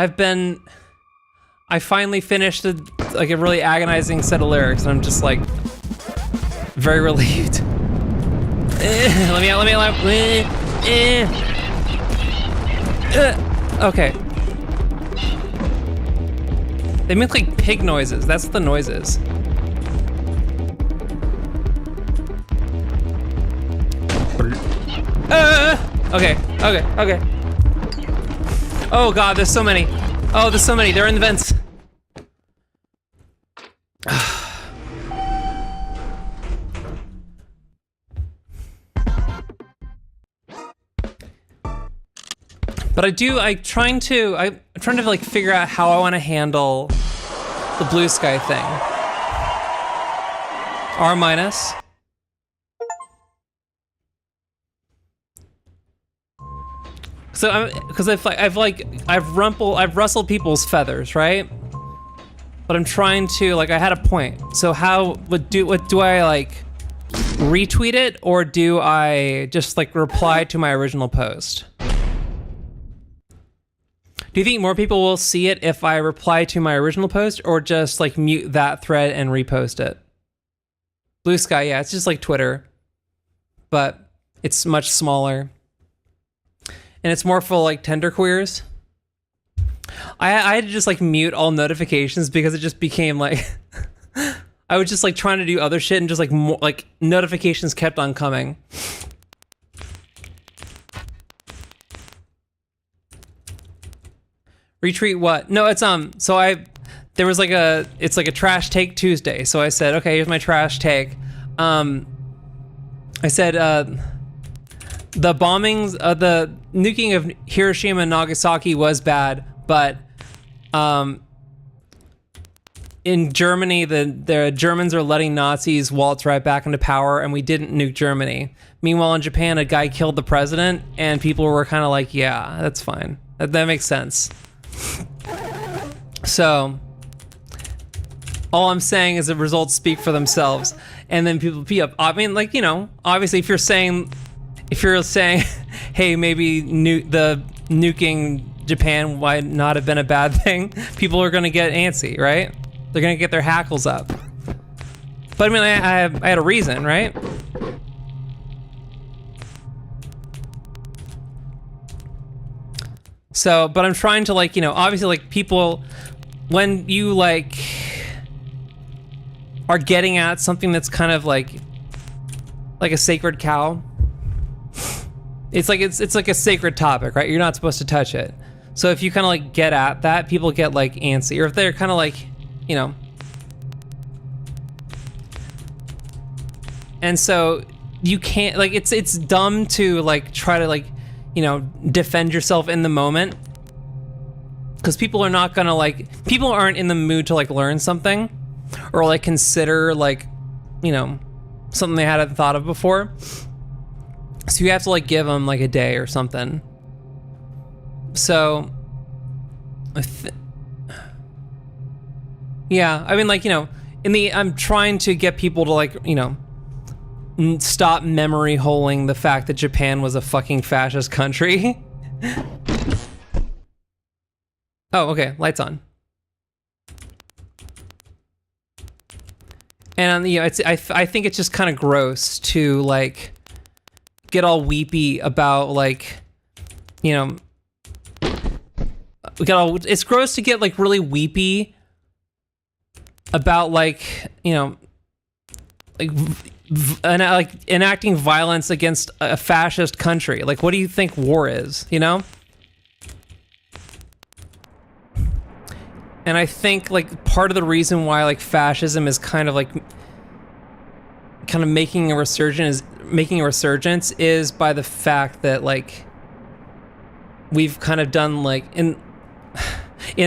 been? I finally finished a really agonizing set of lyrics, and I'm just like very relieved. Let me out. Okay. They make like pig noises. That's what the noise is. Okay. Oh God, there's so many. Oh, there's so many. They're in the vents. But I'm trying to like figure out how I want to handle the blue sky thing. R minus. So because I've rustled people's feathers, right? But I'm trying to like, I had a point. So what do I like retweet it, or do I just like reply to my original post? Do you think more people will see it if I reply to my original post or just like mute that thread and repost it? Blue Sky, yeah, it's just like Twitter, but it's much smaller. And it's more for like tenderqueers. I had to just like mute all notifications because it just became like I was just like trying to do other shit and just like more like notifications kept on coming. Retweet what? No, it's so there was like it's like a trash take Tuesday. So I said, okay, here's my trash take. I said the bombings, the nuking of Hiroshima and Nagasaki was bad, but in Germany, the Germans are letting Nazis waltz right back into power, and we didn't nuke Germany. Meanwhile, in Japan, a guy killed the president, and people were kind of like, yeah, that's fine. That makes sense. So all I'm saying is the results speak for themselves. And then people, I mean, like, you know, obviously if you're saying, hey, maybe the nuking Japan might not have been a bad thing, people are going to get antsy, right? They're going to get their hackles up. But I mean, I had a reason, right? So, but I'm trying to, like, you know, obviously, like, people, when you, like, are getting at something that's kind of like a sacred cow, it's like a sacred topic, right? You're not supposed to touch it. So if you kind of like get at that, people get like antsy, or if they're kind of like, you know. And so you can't, like, it's dumb to like try to like, you know, defend yourself in the moment, because people are not gonna like, people aren't in the mood to like learn something or like consider like, you know, something they hadn't thought of before. So you have to like give them like a day or something. So yeah, I mean, like, you know, I'm trying to get people to like, you know, stop memory holing the fact that Japan was a fucking fascist country. Oh, okay, lights on. And you know, I think it's just kind of gross to like get all weepy about like, you know, it's gross to get like really weepy about like, you know, like enacting violence against a fascist country. Like, what do you think war is, you know? And I think like part of the reason why like fascism is kind of making a resurgence is by the fact that like we've kind of done like in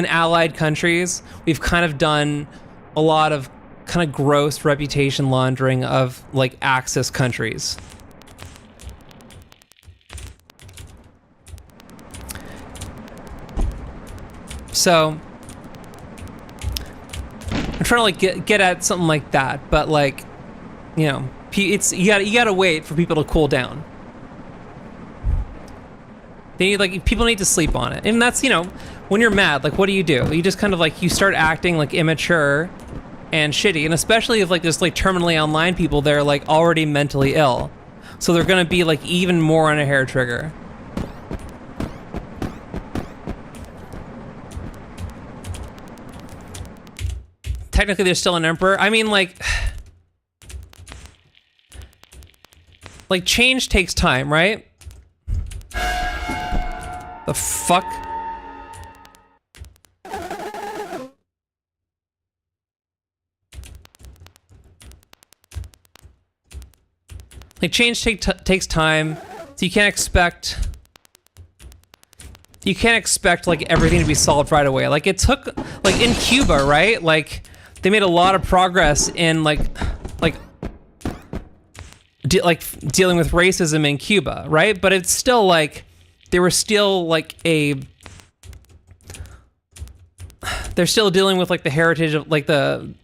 allied countries, we've kind of done a lot of kind of gross reputation laundering of like Axis countries. So I'm trying to like get at something like that, but like, you know, it's you gotta wait for people to cool down. They need, like, people need to sleep on it, and that's, you know, when you're mad, like, what do? You just kind of like, you start acting like immature and shitty, and especially if like there's like terminally online people, they're like already mentally ill, so they're gonna be like even more on a hair trigger. Technically, there's still an emperor. I mean, like change takes time, right? The fuck? Like, change takes time, so you can't expect like everything to be solved right away. Like, it took, like, in Cuba, right? Like, they made a lot of progress in dealing with racism in Cuba, right? But it's still like they're still dealing with like the heritage of like the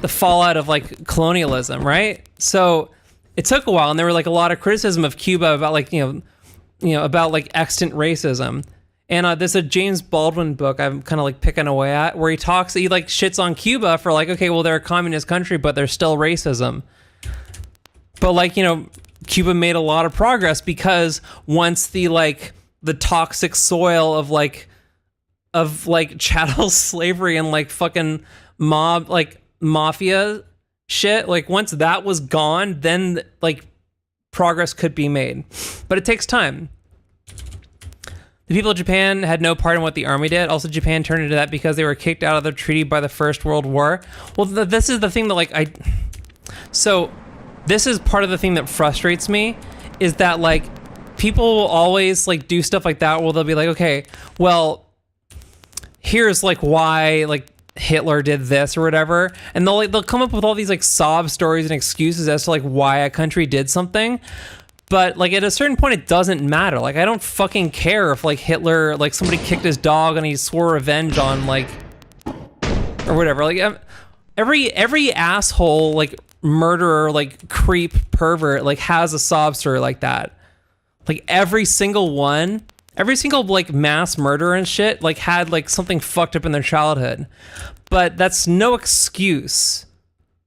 fallout of like colonialism, right? So it took a while, and there were like a lot of criticism of Cuba about like, you know, about like extant racism. And there's a James Baldwin book I'm kind of like picking away at where he like shits on Cuba for like, okay, well, they're a communist country, but there's still racism. But like, you know, Cuba made a lot of progress because once the toxic soil of chattel slavery and like fucking mafia shit, like once that was gone, then like progress could be made. But it takes time. The people of Japan had no part in what the army did. Also, Japan turned into that because they were kicked out of the treaty by the First World War. Well, this is the thing that so this is part of the thing that frustrates me, is that like people will always like do stuff like that where they'll be like, okay, well, here's like why like Hitler did this or whatever, and they'll come up with all these like sob stories and excuses as to like why a country did something. But like at a certain point, it doesn't matter. Like I don't fucking care if like Hitler, like somebody kicked his dog and he swore revenge on like, or whatever. Like every asshole, like murderer, like creep, pervert, like has a sob story like that. Like every single like mass murderer and shit, like had like something fucked up in their childhood. But that's no excuse,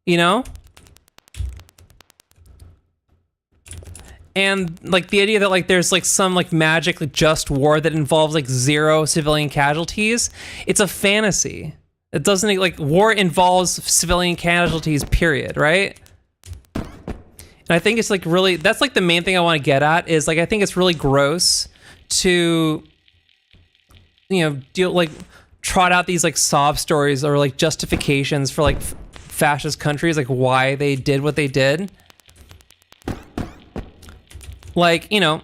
you know? And like the idea that like there's like some like magic like, just war that involves like 0 civilian casualties, it's a fantasy. It doesn't, like, war involves civilian casualties, period, right? And I think it's like really, that's like the main thing I want to get at is like I think it's really gross to, you know, trot out these like sob stories or like justifications for like fascist countries, like why they did what they did. Like, you know,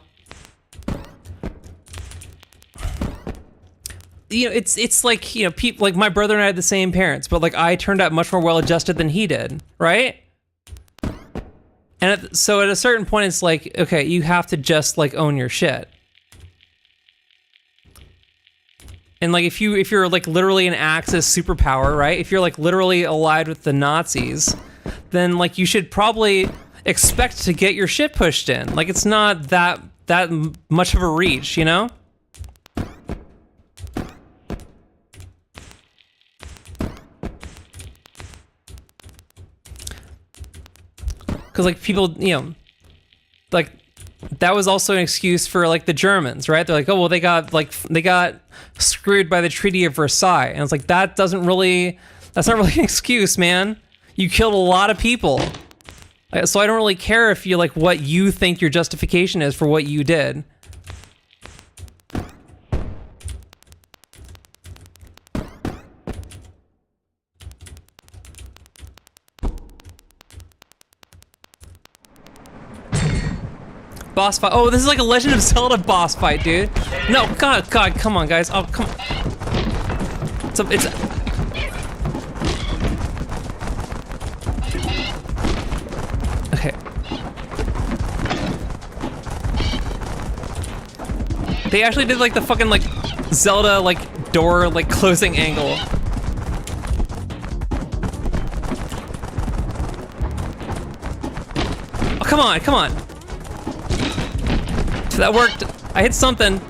it's like, you know, people like my brother and I had the same parents, but like I turned out much more well-adjusted than he did, right? And so at a certain point, it's like, okay, you have to just like own your shit. And like if you're like literally an Axis superpower, right? If you're like literally allied with the Nazis, then like you should probably expect to get your shit pushed in. Like it's not that much of a reach, you know? Because like people, you know, like that was also an excuse for like the Germans, right? They're like, oh well, they got screwed by the Treaty of Versailles, and it's like that's not really an excuse, man. You killed a lot of people. So I don't really care if you like what you think your justification is for what you did. Boss fight. Oh, this is like a Legend of Zelda boss fight, dude. No, God, come on, guys. Oh, come on. It's okay. They actually did like the fucking like Zelda like door like closing angle. Oh, come on, come on. That worked. I hit something.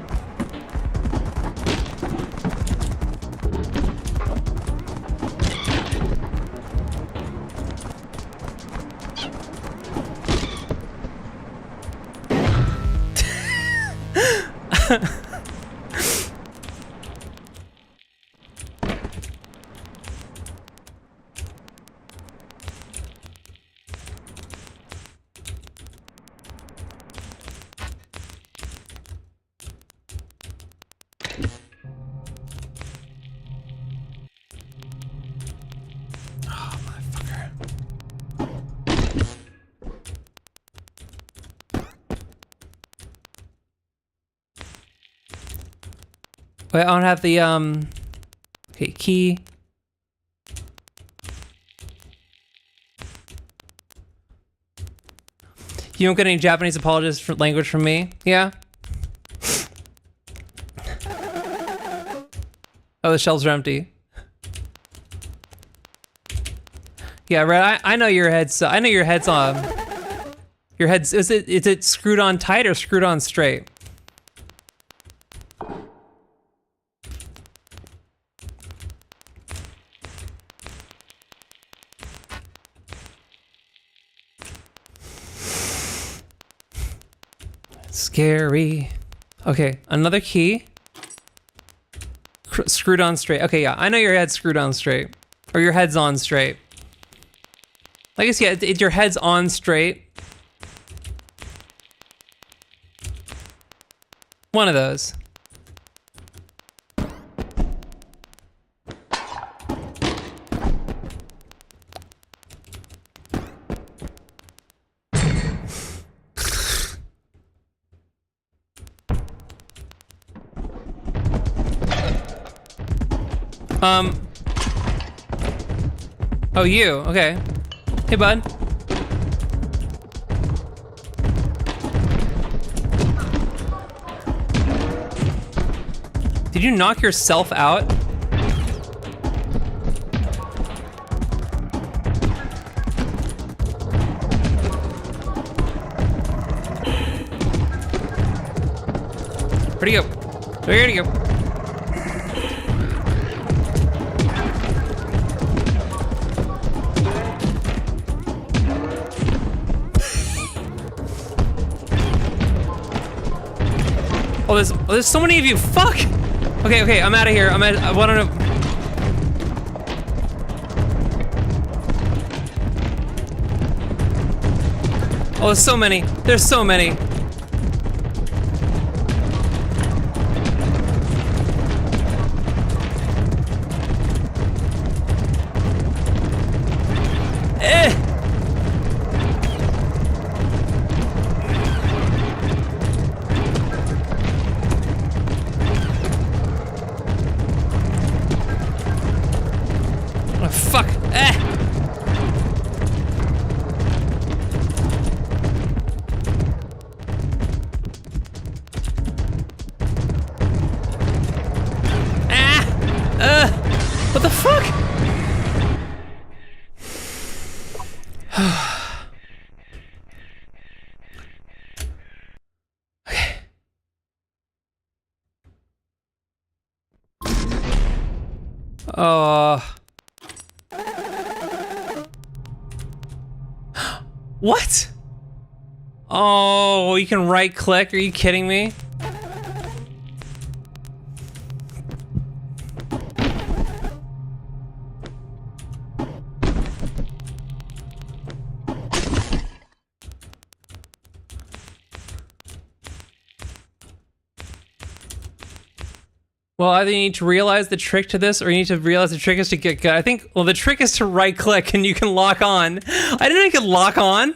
Wait, I don't have the, okay, key. You don't get any Japanese apologies for language from me? Yeah? Oh, the shelves are empty. Yeah, right, I know your head's, I know your head's on. Your head's, is it screwed on tight or screwed on straight? Scary. Okay, another key. Screwed on straight. Okay, yeah, I know your head's screwed on straight. Or your head's on straight. I guess, yeah, your head's on straight. One of those. Oh, you. Okay. Hey, bud. Did you knock yourself out? Where'd he go? Where'd he go? Oh, there's so many of you. Fuck. Okay, I'm out of here. I want to. Oh, there's so many. There's so many. Fuck. What the fuck? Okay. What? Oh, you can right click? Are you kidding me? Well, either you need to realize the trick to this, or you need to realize the trick is to get good. I think, well, the trick is to right-click and you can lock on. I didn't know you could lock on.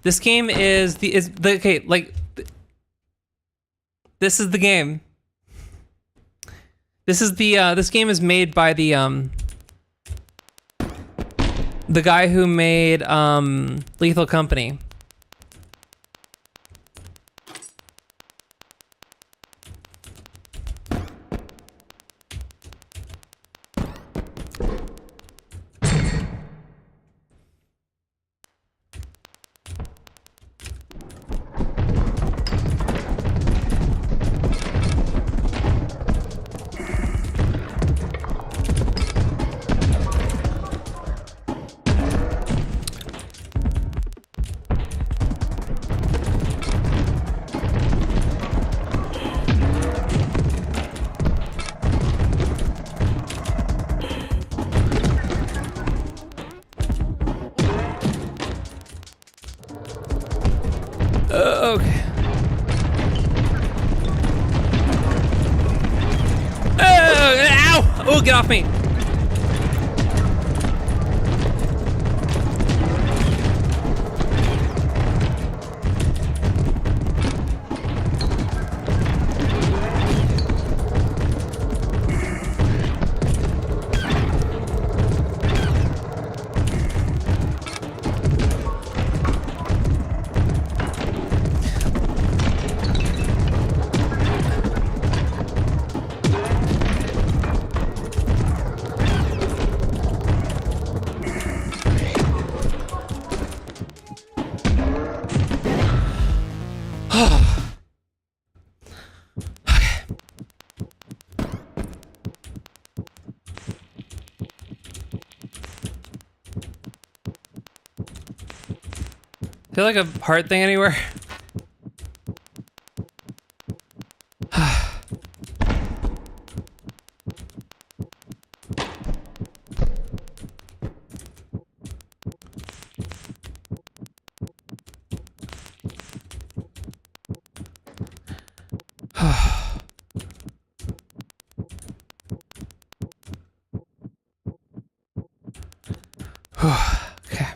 This game is okay, like, this is the game. This is the, this game is made by the guy who made, Lethal Company. Okay. Ow! Oh, get off me! there like a heart thing anywhere? Okay.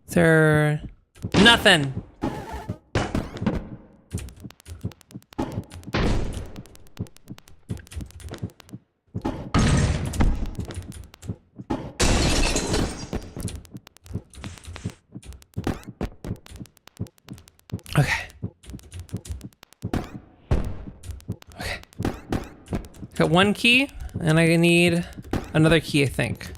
There... Nothing! Okay. Okay. Got one key, and I need another key, I think.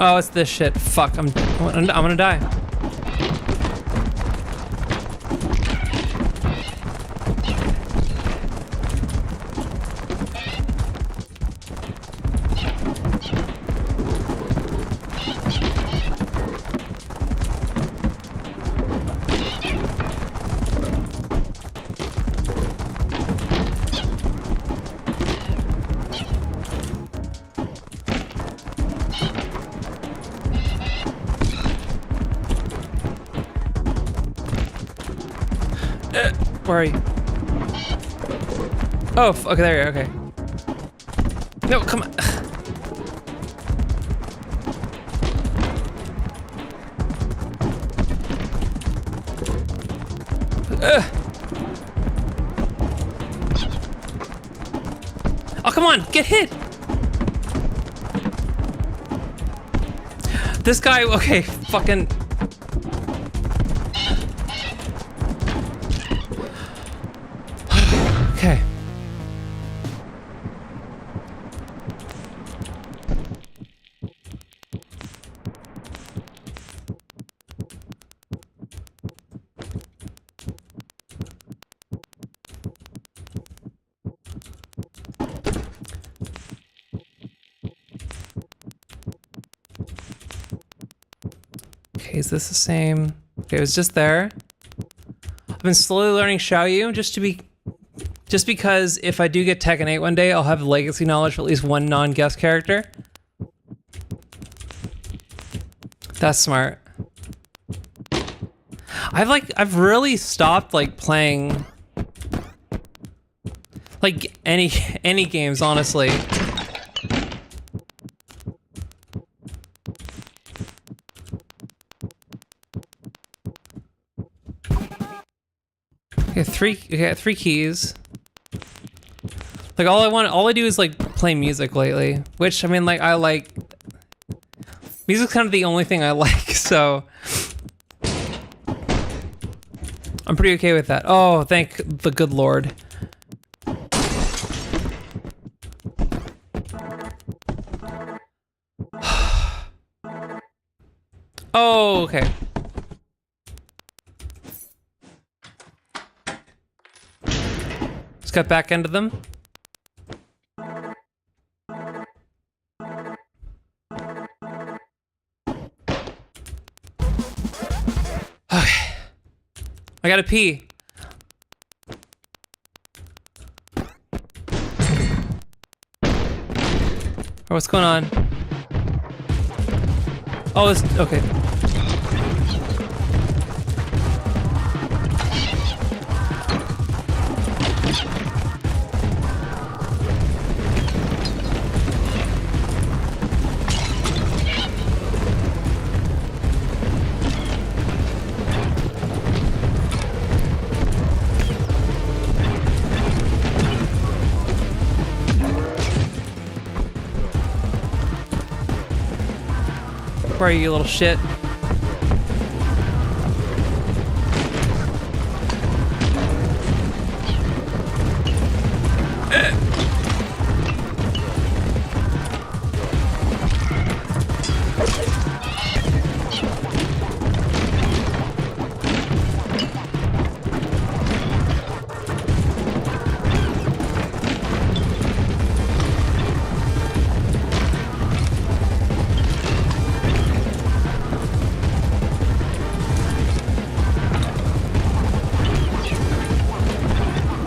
Oh, it's this shit. Fuck, I'm gonna die. Where are you? Oh, okay, there you are, okay. No, come on. Oh, come on, get hit! This guy, okay, fucking... Okay. Okay, is this the same? Okay, it was just there. I've been slowly learning Xiaoyu just because if I do get Tekken 8 one day, I'll have legacy knowledge for at least one non-guest character. That's smart. I've really stopped like playing like any games, honestly. Okay, three keys. Like all I do is like play music lately, which I mean, like I like music's kind of the only thing I like, so I'm pretty okay with that. Oh, thank the good Lord. Oh, okay. Just got back into them. Okay. I gotta pee. Oh, what's going on? Oh, this, okay. Where are you, little shit?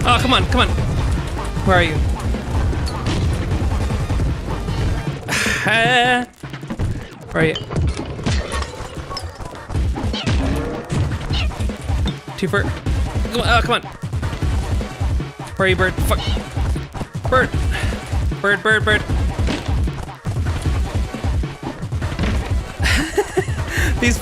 Oh, come on, come on. Where are you? Where are you? Two bird. Come on, oh, come on. Where are you, bird? Fuck. Bird. Bird, bird, bird. These.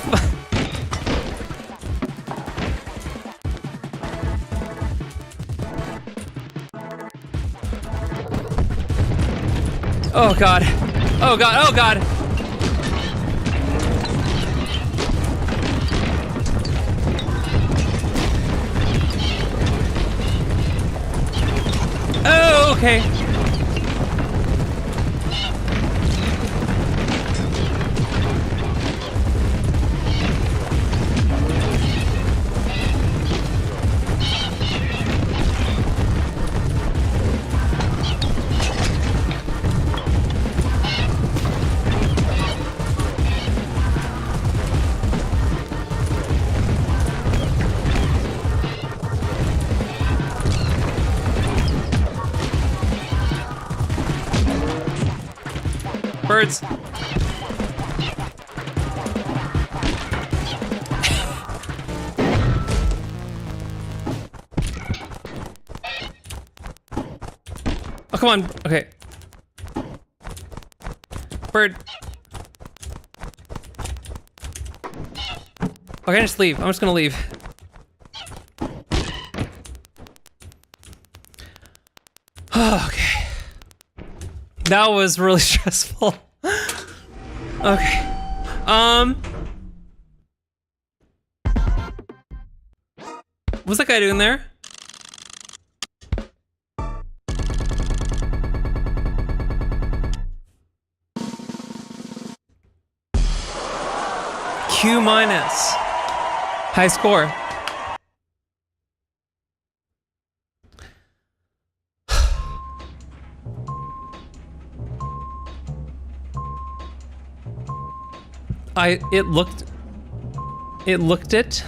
Oh god. Oh god. Oh god. Oh, okay. Birds. Oh, come on. Okay. Bird. Okay, just leave. I'm just gonna leave. Okay. That was really stressful. Okay. What's that guy doing there? Q minus. High score. It looked it.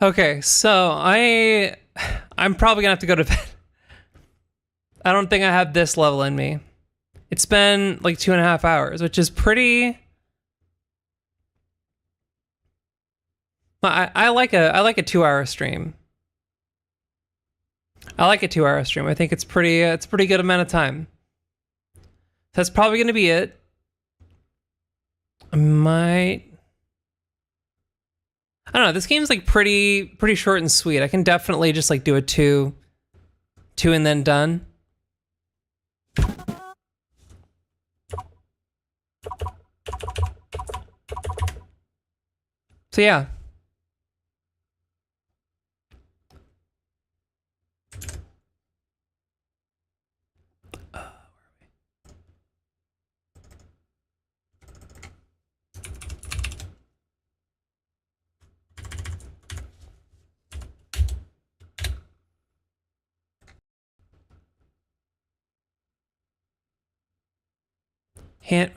Okay, so I'm probably gonna have to go to bed. I don't think I have this level in me. It's been like 2.5 hours, which is pretty. I like a 2-hour stream. I like a 2-hour stream. I think it's it's a pretty good amount of time. That's probably gonna be it. I don't know. This game's like pretty short and sweet. I can definitely just like do a two and then done. So yeah. Hand